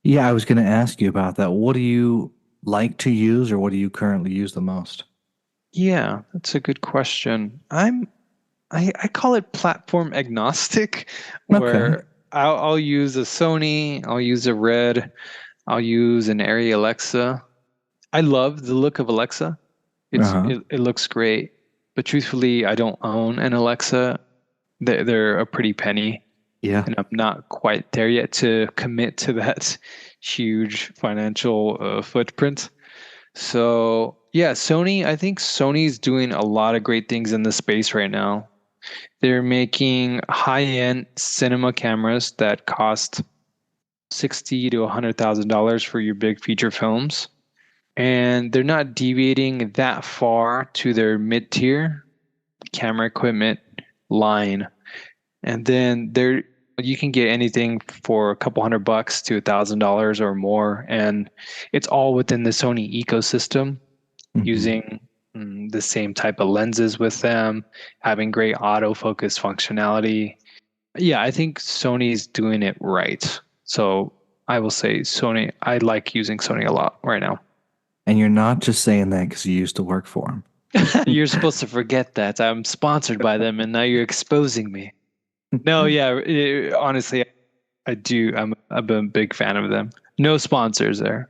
Yeah, I was going to ask you about that. What do you like to use or what do you currently use the most? Yeah, that's a good question. I call it platform agnostic, where I'll use a Sony, I'll use a Red, I'll use an Arri Alexa. I love the look of Alexa. It looks great, but truthfully, I don't own an Alexa. They're a pretty penny. Yeah. And I'm not quite there yet to commit to that huge financial footprint. So yeah, Sony, I think Sony's doing a lot of great things in the space right now. They're making high-end cinema cameras that cost $60,000 to $100,000 for your big feature films. And they're not deviating that far to their mid-tier camera equipment line. And then you can get anything for a couple $100 to $1,000 or more, and it's all within the Sony ecosystem, using the same type of lenses with them, having great autofocus functionality. Yeah, I think Sony's doing it right. So I will say Sony. I like using Sony a lot right now. And you're not just saying that because you used to work for them. You're supposed to forget that. I'm sponsored by them, and now you're exposing me. No, yeah, honestly, I do. I'm a big fan of them. No sponsors there.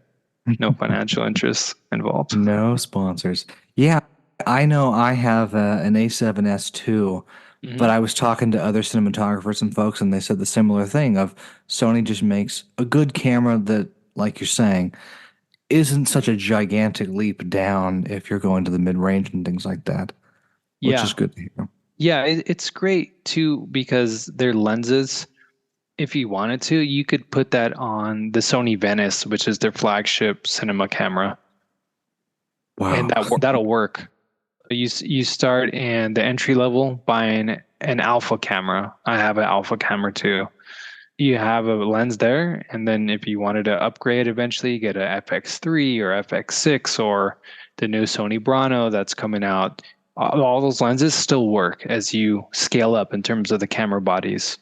No financial interests involved. No sponsors. Yeah, I know I have an A7S too, but Mhm. I was talking to other cinematographers and folks, and they said the similar thing of Sony just makes a good camera that, like you're saying, isn't such a gigantic leap down if you're going to the mid-range and things like that, which is Yeah. good to hear. Yeah, it's great too because their lenses, if you wanted to, you could put that on the Sony Venice, which is their flagship cinema camera, and Wow. that'll work. You start in the entry level buying an alpha camera. I have an alpha camera too. You have a lens there, and then if you wanted to upgrade eventually, get a FX3 or FX6 or the new Sony Brano that's coming out. All those lenses still work as you scale up in terms of the camera bodies.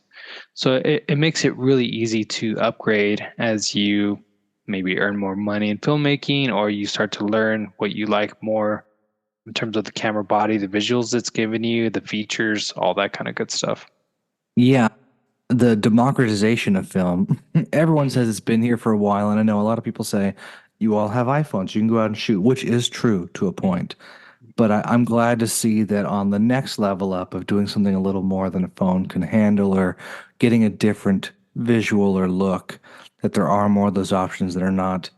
So it makes it really easy to upgrade as you maybe earn more money in filmmaking or you start to learn what you like more in terms of the camera body, the visuals it's giving you, the features, all that kind of good stuff. Yeah, the democratization of film. Everyone says it's been here for a while, and I know a lot of people say you all have iPhones, you can go out and shoot, which is true to a point. But I'm glad to see that on the next level up of doing something a little more than a phone can handle or getting a different visual or look, that there are more of those options that are not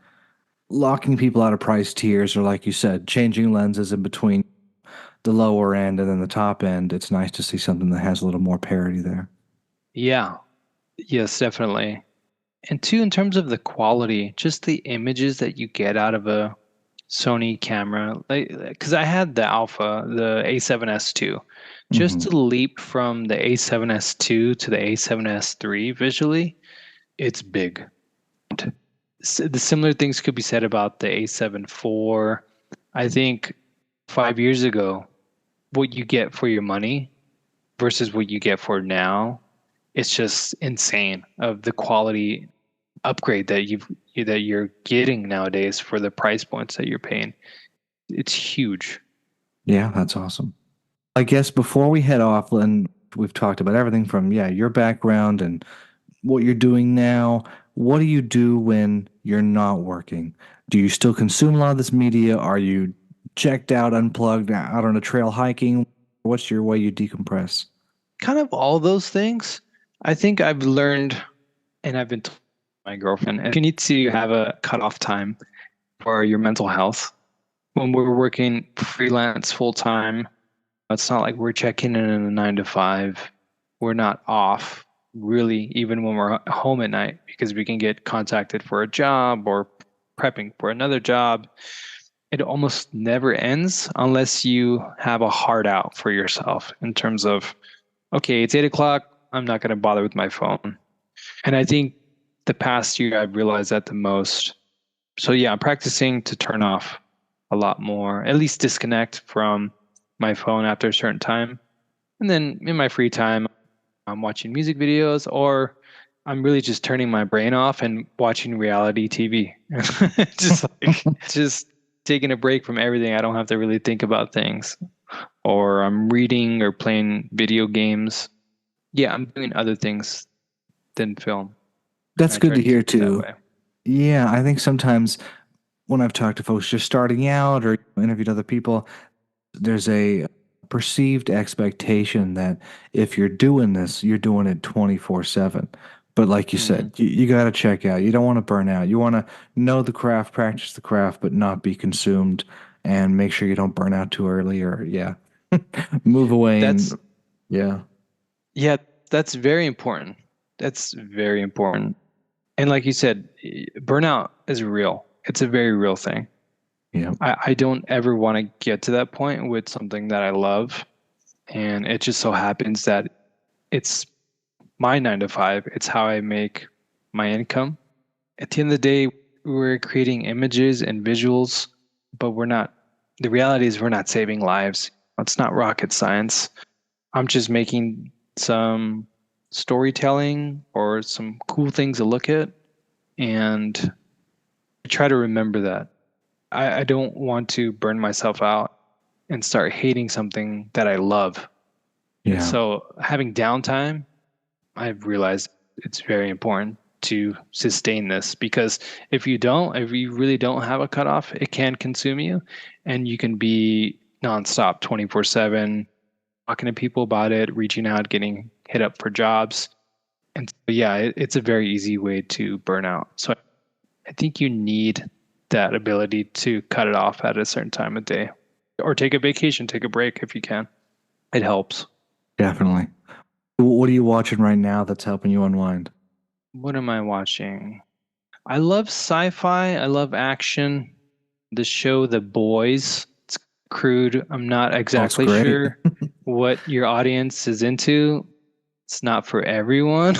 locking people out of price tiers or, like you said, changing lenses in between the lower end and then the top end. It's nice to see something that has a little more parity there. Yeah, yes, definitely. And two, in terms of the quality, just the images that you get out of a Sony camera, like because I had the Alpha, the A7S2, just Hmm. the leap from the A7S2 to the A7S3 visually, it's big. The similar things could be said about the A7 IV. I think 5 years ago, what you get for your money versus what you get for now, it's just insane of the quality upgrade that you're getting nowadays for the price points that you're paying. It's huge. Yeah, that's awesome. I guess before we head off, Lynn, we've talked about everything from, yeah, your background and what you're doing now. What do you do when you're not working? Do you still consume a lot of this media? Are you checked out, unplugged, out on a trail hiking? What's your way you decompress? Kind of all those things. I think I've learned, and I've been told by my girlfriend, if you need to have a cutoff time for your mental health. When we're working freelance full time, it's not like we're checking in a 9 to 5. We're not off really, even when we're home at night, because we can get contacted for a job or prepping for another job. It almost never ends unless you have a hard out for yourself in terms of, okay, it's 8 o'clock. I'm not going to bother with my phone. And I think the past year I've realized that the most. So yeah, I'm practicing to turn off a lot more, at least disconnect from my phone after a certain time. And then in my free time, I'm watching music videos or I'm really just turning my brain off and watching reality TV. Just taking a break from everything. I don't have to really think about things. Or I'm reading or playing video games. Yeah, I'm doing other things than film. And That's I good try to to keep hear it that too. way. Yeah, I think sometimes when I've talked to folks just starting out or interviewed other people, there's a perceived expectation that if you're doing this, you're doing it 24/7. But like you Hmm. said, you got to check out. You don't want to burn out. You want to know the craft, practice the craft, but not be consumed and make sure you don't burn out too early or, yeah, move away and, That's yeah. Yeah, that's very important. That's very important. And like you said, burnout is real. It's a very real thing. Yeah. I don't ever want to get to that point with something that I love. And it just so happens that it's my 9 to 5. It's how I make my income. At the end of the day, we're creating images and visuals, but the reality is we're not saving lives. It's not rocket science. I'm just making some storytelling or some cool things to look at. And I try to remember that. I don't want to burn myself out and start hating something that I love. And Yeah. so having downtime, I've realized it's very important to sustain this, because if you really don't have a cutoff, it can consume you, and you can be nonstop 24/7, talking to people about it, reaching out, getting hit up for jobs. And so, yeah, it's a very easy way to burn out. So I think you need that ability to cut it off at a certain time of day, or take a vacation, take a break if you can. It helps. Definitely. What are you watching right now that's helping you unwind? What am I watching? I love sci-fi. I love action. The show The Boys. It's crude. I'm not exactly great. sure what your audience is into. It's not for everyone.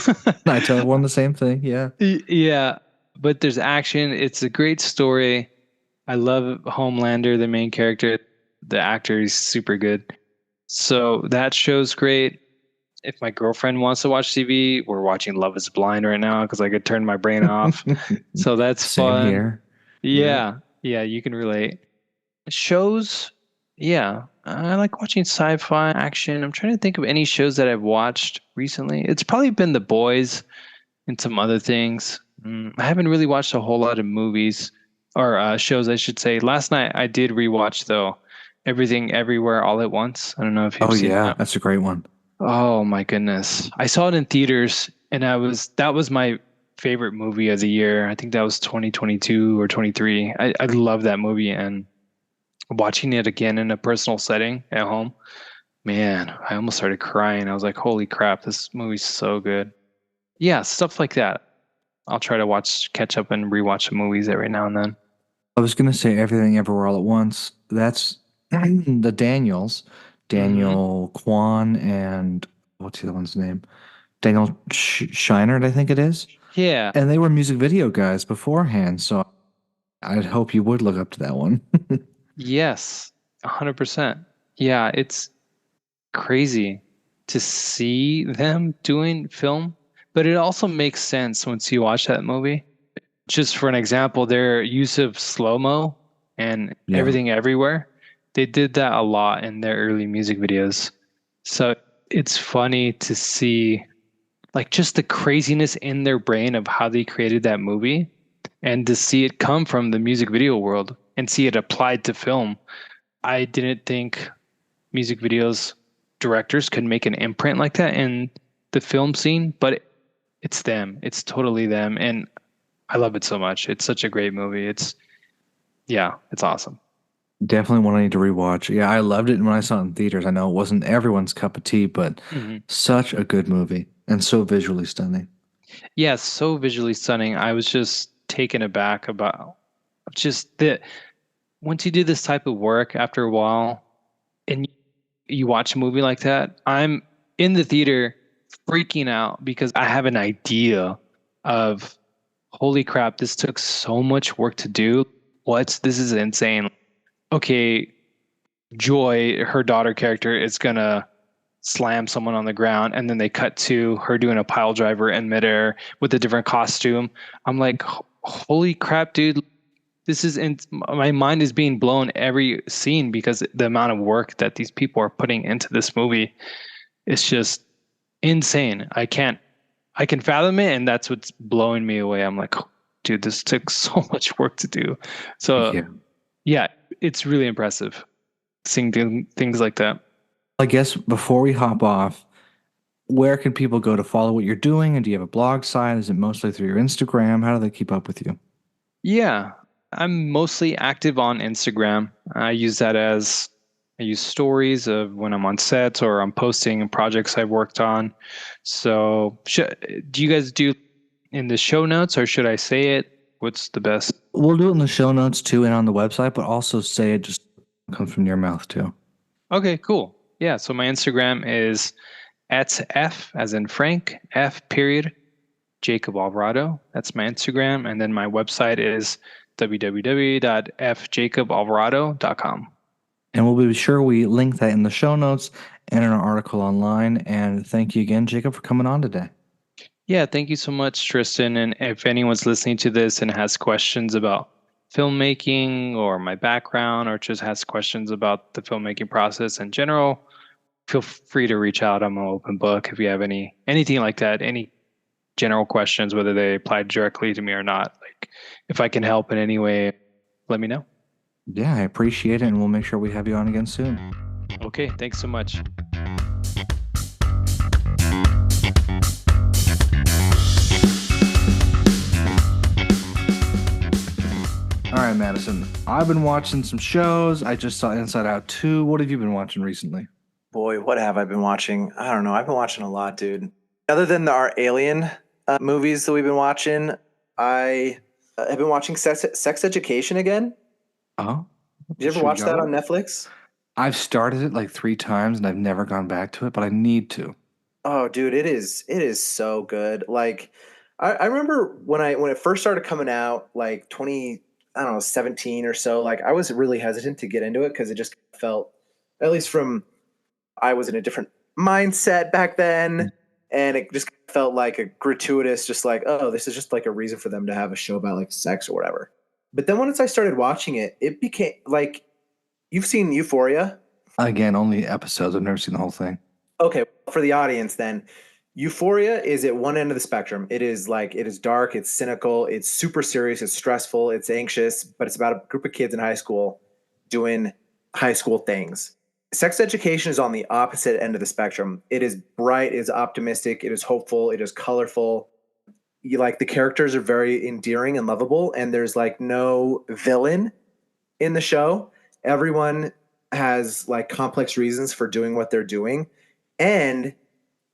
I tell everyone the same thing. Yeah. Yeah, but there's action. It's a great story. I love Homelander, the main character. The actor is super good. So that show's great. If my girlfriend wants to watch TV, we're watching Love is Blind right now because I could turn my brain off. So that's Same fun. here. Yeah. Yeah, you can relate. Shows, yeah. I like watching sci-fi action. I'm trying to think of any shows that I've watched recently. It's probably been The Boys and some other things. I haven't really watched a whole lot of movies or shows, I should say. Last night I did rewatch though Everything Everywhere All at Once. I don't know if you've Oh seen yeah, that. that's a great one. Oh my goodness. I saw it in theaters, and that was my favorite movie of the year. I think that was 2022 or 23. I love that movie, and watching it again in a personal setting at home, man, I almost started crying. I was like, holy crap, this movie's so good. Yeah, stuff like that. I'll try to catch up and rewatch the movies every now and then. I was gonna say Everything Everywhere All at Once. That's the Daniels, Hmm. Daniel Kwan, and what's the other one's name? Daniel Scheinert, I think it is. Yeah. And they were music video guys beforehand, so I'd hope you would look up to that one. Yes. 100%. Yeah, it's crazy to see them doing film, but it also makes sense once you watch that movie. Just for an example, their use of slow-mo and Yeah. Everything Everywhere, they did that a lot in their early music videos. So it's funny to see like just the craziness in their brain of how they created that movie, and to see it come from the music video world and see it applied to film. I didn't think music videos directors could make an imprint like that in the film scene, but it's them. It's totally them. And I love it so much. It's such a great movie. It's awesome. Definitely one I need to rewatch. Yeah, I loved it when I saw it in theaters. I know it wasn't everyone's cup of tea, but Hmm. such a good movie and so visually stunning. Yeah, so visually stunning. I was just taken aback about just the once you do this type of work after a while and you watch a movie like that, I'm in the theater freaking out because I have an idea of holy crap, this took so much work to do. This is insane. Okay, Joy, her daughter character, is gonna slam someone on the ground, and then they cut to her doing a pile driver in midair with a different costume. I'm like, holy crap, dude. My mind is being blown every scene because the amount of work that these people are putting into this movie is just insane. I can fathom it, and that's what's blowing me away. I'm like, dude, this took so much work to do. So Yeah. yeah, it's really impressive seeing things like that. I guess before we hop off, where can people go to follow what you're doing? And do you have a blog site? Is it mostly through your Instagram? How do they keep up with you? Yeah, I'm mostly active on Instagram. I use stories of when I'm on sets or I'm posting projects I've worked on. So, do you guys do in the show notes, or should I say it? What's the best? We'll do it in the show notes too and on the website, but also say it just comes from your mouth too. Okay, cool. Yeah, so my Instagram is at F as in Frank, F period, Jacob Alvarado. That's my Instagram. And then my website is www.fjacobalvarado.com. And we'll be sure we link that in the show notes and in our article online. And thank you again, Jacob, for coming on today. Yeah, thank you so much, Tristan. And if anyone's listening to this and has questions about filmmaking or my background, or just has questions about the filmmaking process in general, feel free to reach out. I'm an open book. If you have anything like that, any general questions, whether they apply directly to me or not, like if I can help in any way, let me know. Yeah, I appreciate it, and we'll make sure we have you on again soon. Okay, thanks so much. All right, Madison. I've been watching some shows. I just saw Inside Out 2. What have you been watching recently? Boy, what have I been watching? I don't know. I've been watching a lot, dude. Other than our Alien movies that we've been watching, I have been watching Sex Education again. Oh, Did you ever should we watch that go? on Netflix? I've started it like 3 times and I've never gone back to it, but I need to. Oh, dude, it is so good. Like, I remember when it first started coming out, like 20, I don't know, 17 or so. Like, I was really hesitant to get into it because it just felt, at least from, I was in a different mindset back then, and it just felt like a gratuitous, just like, oh, this is just like a reason for them to have a show about like sex or whatever. But then once I started watching it, it became like, you've seen Euphoria. Again, only episodes. I've never seen the whole thing. Okay, for the audience then, Euphoria is at one end of the spectrum. It is dark, it's cynical, it's super serious, it's stressful, it's anxious, but it's about a group of kids in high school doing high school things. Sex Education is on the opposite end of the spectrum. It is bright, it is optimistic, it is hopeful, it is colorful. The characters are very endearing and lovable, and there's like no villain in the show. Everyone has like complex reasons for doing what they're doing. And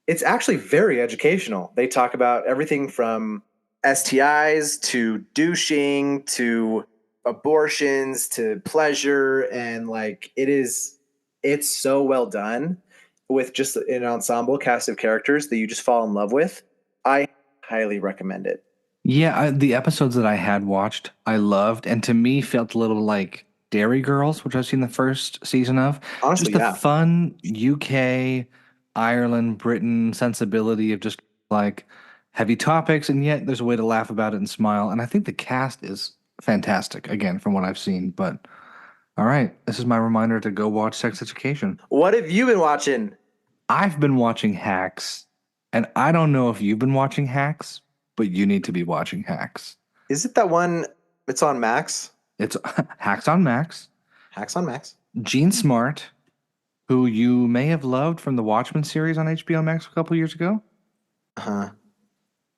it's actually very educational. They talk about everything from STIs to douching to abortions to pleasure. And like, it's so well done with just an ensemble cast of characters that you just fall in love with. I highly recommend it. Yeah, the episodes that I had watched, I loved, and to me felt a little like Dairy Girls, which I've seen the first season of. Honestly, Just the yeah. fun UK, Ireland, Britain sensibility of just like heavy topics, and yet there's a way to laugh about it and smile. And I think the cast is fantastic, again, from what I've seen. But all right, this is my reminder to go watch Sex Education. What have you been watching? I've been watching Hacks, and I don't know if you've been watching Hacks, but you need to be watching Hacks. Is it that one? It's on Max. It's Hacks on Max. Hacks on Max. Gene Smart, who you may have loved from the Watchmen series on HBO Max a couple years ago. Uh-huh.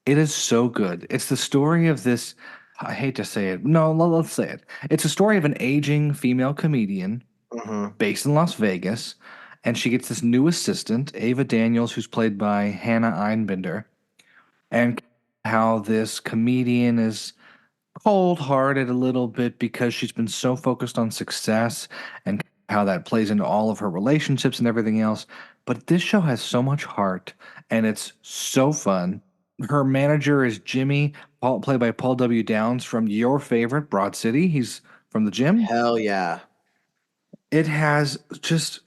It is so good. It's the story of this. I hate to say it. No, let's say it. It's a story of an aging female comedian based in Las Vegas, and she gets this new assistant, Ava Daniels, who's played by Hannah Einbinder, and how this comedian is cold-hearted a little bit because she's been so focused on success and how that plays into all of her relationships and everything else. But this show has so much heart, and it's so fun. Her manager is Jimmy, played by Paul W. Downs from your favorite, Broad City. He's from the gym. Hell yeah. It has just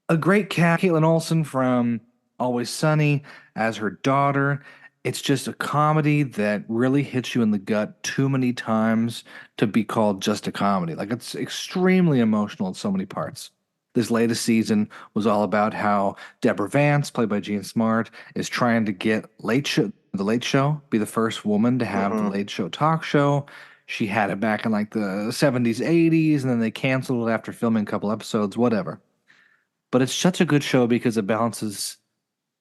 a great cast. Caitlin Olsen from Always Sunny as her daughter. It's just a comedy that really hits you in the gut too many times to be called just a comedy. Like, it's extremely emotional in so many parts. This latest season was all about how Deborah Vance, played by Jean Smart, is trying to get The Late Show, be the first woman to have the Late Show talk show. She had it back in like the 70s, 80s, and then they canceled it after filming a couple episodes, whatever. But it's such a good show because it balances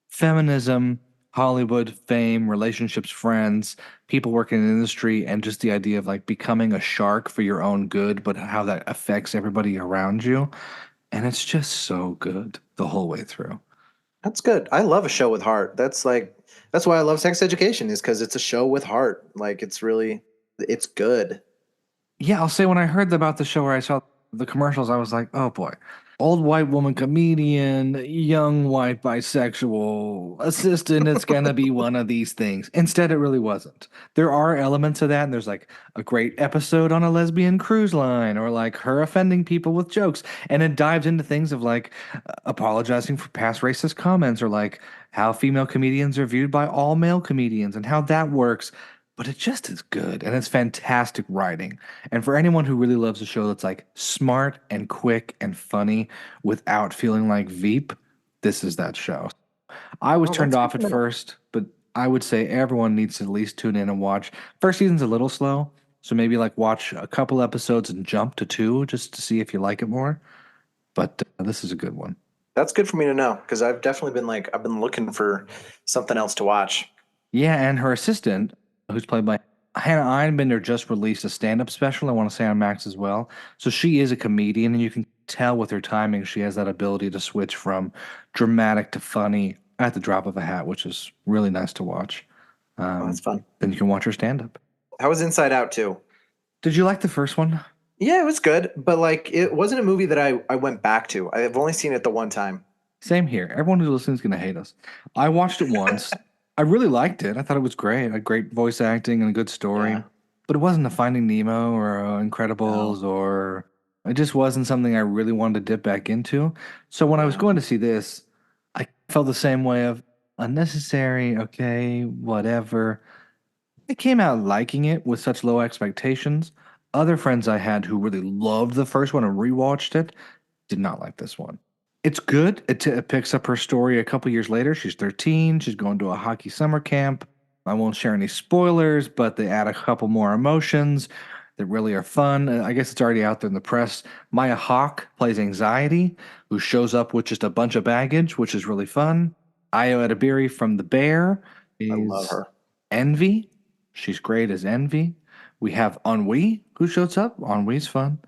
feminism, Hollywood, fame, relationships, friends, people working in the industry, and just the idea of like becoming a shark for your own good, but how that affects everybody around you. And it's just so good the whole way through. That's good. I love a show with heart. That's why I love Sex Education, is because it's a show with heart. Like, it's good. Yeah, I'll say when I heard about the show or I saw the commercials, I was like, oh boy. Old white woman comedian, young white bisexual assistant, it's going to be one of these things. Instead, it really wasn't. There are elements of that, and there's like a great episode on a lesbian cruise line or like her offending people with jokes. And it dives into things of like apologizing for past racist comments or like how female comedians are viewed by all male comedians and how that works. but it just is good and it's fantastic writing. And for anyone who really loves a show that's like smart and quick and funny without feeling like Veep, this is that show. I was Oh, turned that's good off to at know. first, but I would say everyone needs to at least tune in and watch. First season's a little slow, so maybe like watch a couple episodes and jump to two just to see if you like it more. But this is a good one. That's good for me to know because I've definitely been like I've been looking for something else to watch. Yeah, and her assistant, who's played by Hannah Einbinder, just released a stand-up special, I want to say on Max as well. So she is a comedian, and you can tell with her timing, she has that ability to switch from dramatic to funny at the drop of a hat, which is really nice to watch. Oh, that's fun. Then you can watch her stand-up. How was Inside Out too? Did you like the first one? Yeah, it was good, but like it wasn't a movie that I went back to. I've only seen it the one time. Same here. Everyone who's listening is going to hate us. I watched it once. I really liked it. I thought it was great. It had great voice acting and a good story. Yeah. But it wasn't a Finding Nemo or No. Incredibles or it just wasn't something I really wanted to dip back into. So when I was Yeah. going to see this, I felt the same way of unnecessary, okay, whatever. I came out liking it with such low expectations. Other friends I had who really loved the first one and rewatched it did not like this one. It's good. It picks up her story a couple years later. She's 13. She's going to a hockey summer camp. I won't share any spoilers, but they add a couple more emotions that really are fun. I guess it's already out there in the press. Maya Hawke plays Anxiety, who shows up with just a bunch of baggage, which is really fun. Ayo Edebiri from The Bear I love is her. Envy. She's great as Envy. We have Ennui, who shows up. Ennui's fun.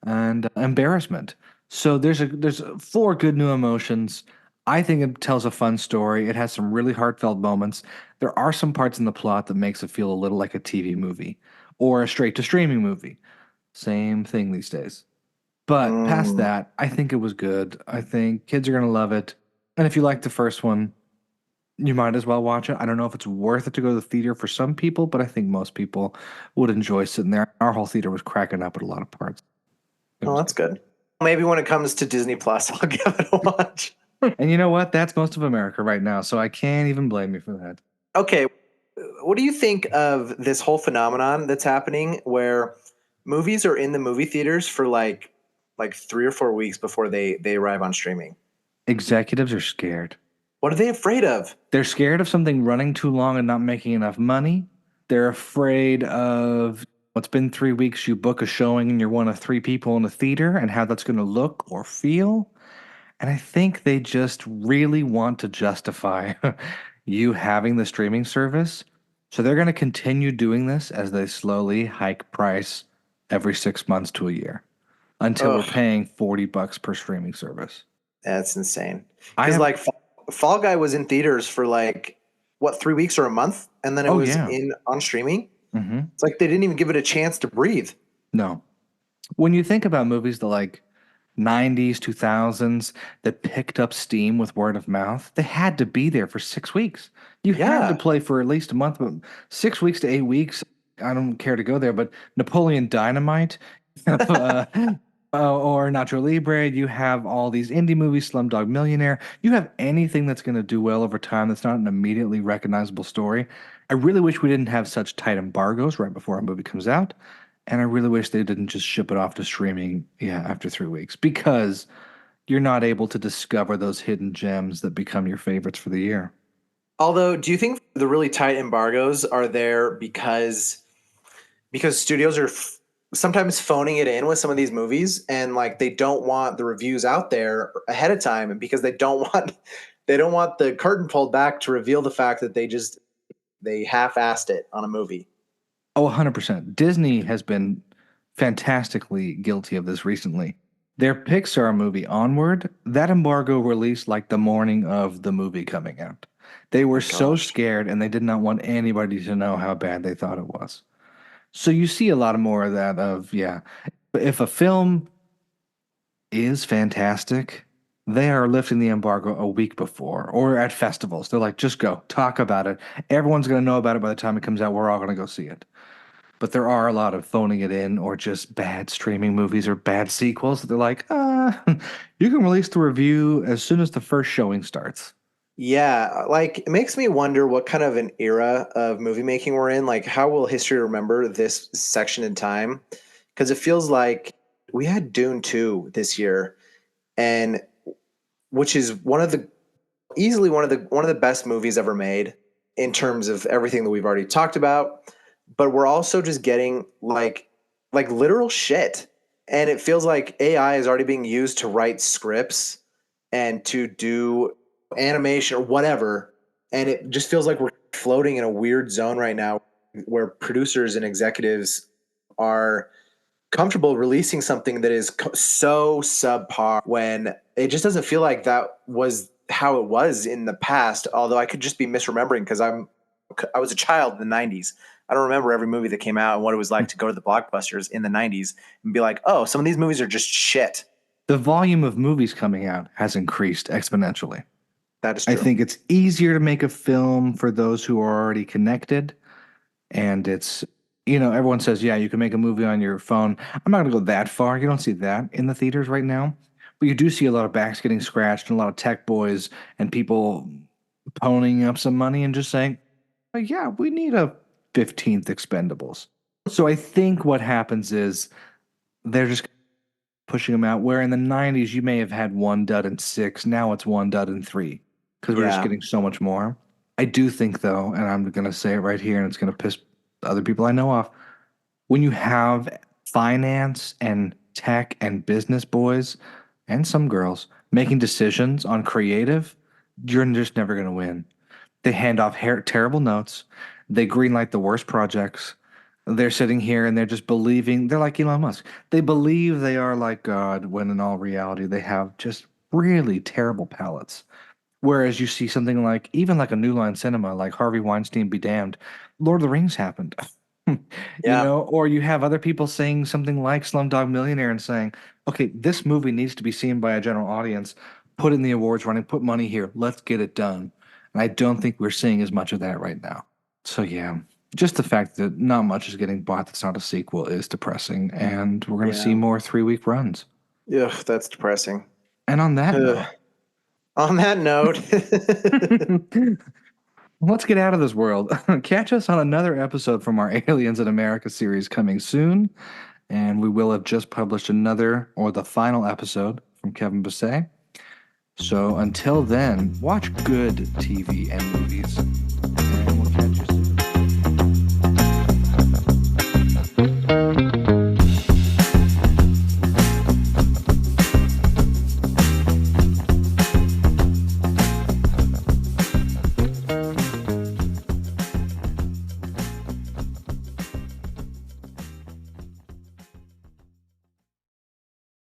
And Embarrassment. So there's four good new emotions. I think it tells a fun story. It has some really heartfelt moments. There are some parts in the plot that makes it feel a little like a TV movie or a straight to streaming movie. Same thing these days. But past Mm. that, I think it was good. I think kids are gonna love it. And if you like the first one, you might as well watch it. I don't know if it's worth it to go to the theater for some people, but I think most people would enjoy sitting there. Our whole theater was cracking up at a lot of parts. It Oh, was that's good. Maybe when it comes to Disney Plus, I'll give it a watch. And you know what? That's most of America right now, so I can't even blame you for that. Okay, what do you think of this whole phenomenon that's happening where movies are in the movie theaters for like 3 or 4 weeks before they arrive on streaming? Executives are scared. What are they afraid of? They're scared of something running too long and not making enough money. They're afraid of what's been 3 weeks, you book a showing and you're one of three people in a theater and how that's going to look or feel. And I think they just really want to justify you having the streaming service. So they're going to continue doing this as they slowly hike price every 6 months to a year until we're Ugh, paying $40 per streaming service. that's insane. I Because have, like Fall Guy was in theaters for like what 3 weeks or a month, and then it oh was yeah. in on streaming. hmm It's like they didn't even give it a chance to breathe. No. When you think about movies the like 90s, 2000s that picked up steam with word of mouth, they had to be there for 6 weeks. You had to Yeah. play for at least a month, but 6 weeks to 8 weeks, I don't care to go there, but Napoleon Dynamite, or Nacho Libre, you have all these indie movies, Slumdog Millionaire. You have anything that's going to do well over time that's not an immediately recognizable story. I really wish we didn't have such tight embargoes right before a movie comes out. And I really wish they didn't just ship it off to streaming, yeah, after 3 weeks because you're not able to discover those hidden gems that become your favorites for the year. Although, do you think the really tight embargoes are there because studios are sometimes phoning it in with some of these movies, and like they don't want the reviews out there ahead of time, and because they don't want the curtain pulled back to reveal the fact that they half-assed it on a movie. Oh, 100%. Disney has been fantastically guilty of this recently. Their Pixar movie Onward, that embargo released like the morning of the movie coming out. They Oh were my so gosh. scared and they did not want anybody to know how bad they thought it was. So you see a lot of more of that of, yeah, if a film is fantastic, they are lifting the embargo a week before or at festivals. They're like, just go, talk about it. Everyone's going to know about it by the time it comes out. We're all going to go see it. But there are a lot of phoning it in or just bad streaming movies or bad sequels that they're like, you can release the review as soon as the first showing starts. Yeah, like it makes me wonder what kind of an era of movie making we're in. Like, how will history remember this section in time? Because it feels like we had Dune 2 this year, and which is easily one of the best movies ever made in terms of everything that we've already talked about. But we're also just getting like literal shit, and it feels like AI is already being used to write scripts and to do animation or whatever. And it just feels like we're floating in a weird zone right now where producers and executives are comfortable releasing something that is so subpar when it just doesn't feel like that was how it was in the past. Although I could just be misremembering because I was a child in the 90s. I don't remember every movie that came out and what it was like to go to the blockbusters in the 90s and be like, oh, some of these movies are just shit. The volume of movies coming out has increased exponentially. That is I true. think it's easier to make a film for those who are already connected. And it's, everyone says, yeah, you can make a movie on your phone. I'm not going to go that far. You don't see that in the theaters right now. But you do see a lot of backs getting scratched and a lot of tech boys and people ponying up some money and just saying, oh, yeah, we need a 15th Expendables. So I think what happens is they're just pushing them out. Where in the 90s, you may have had one dud and six. Now it's one dud and three because we're just Yeah. getting so much more. I do think, though, and I'm going to say it right here, and it's going to piss other people I know off. When you have finance and tech and business boys and some girls making decisions on creative, you're just never going to win. They hand off terrible notes. They greenlight the worst projects. They're sitting here and they're just believing. They're like Elon Musk. They believe they are like God when in all reality they have just really terrible palettes. Whereas you see something like, even like a New Line Cinema, like Harvey Weinstein be damned, Lord of the Rings happened. Yeah. Or you have other people saying something like Slumdog Millionaire and saying, okay, this movie needs to be seen by a general audience, put in the awards running, put money here, let's get it done. And I don't think we're seeing as much of that right now. So yeah, just the fact that not much is getting bought that's not a sequel is depressing, and we're going to see Yeah. more 3-week runs. Ugh, that's depressing. And on that Ugh. On that note, note, let's get out of this world. Catch us on another episode from our Aliens in America series coming soon. And we will have just published another or the final episode from Kevin Basset. So until then, watch good TV and movies.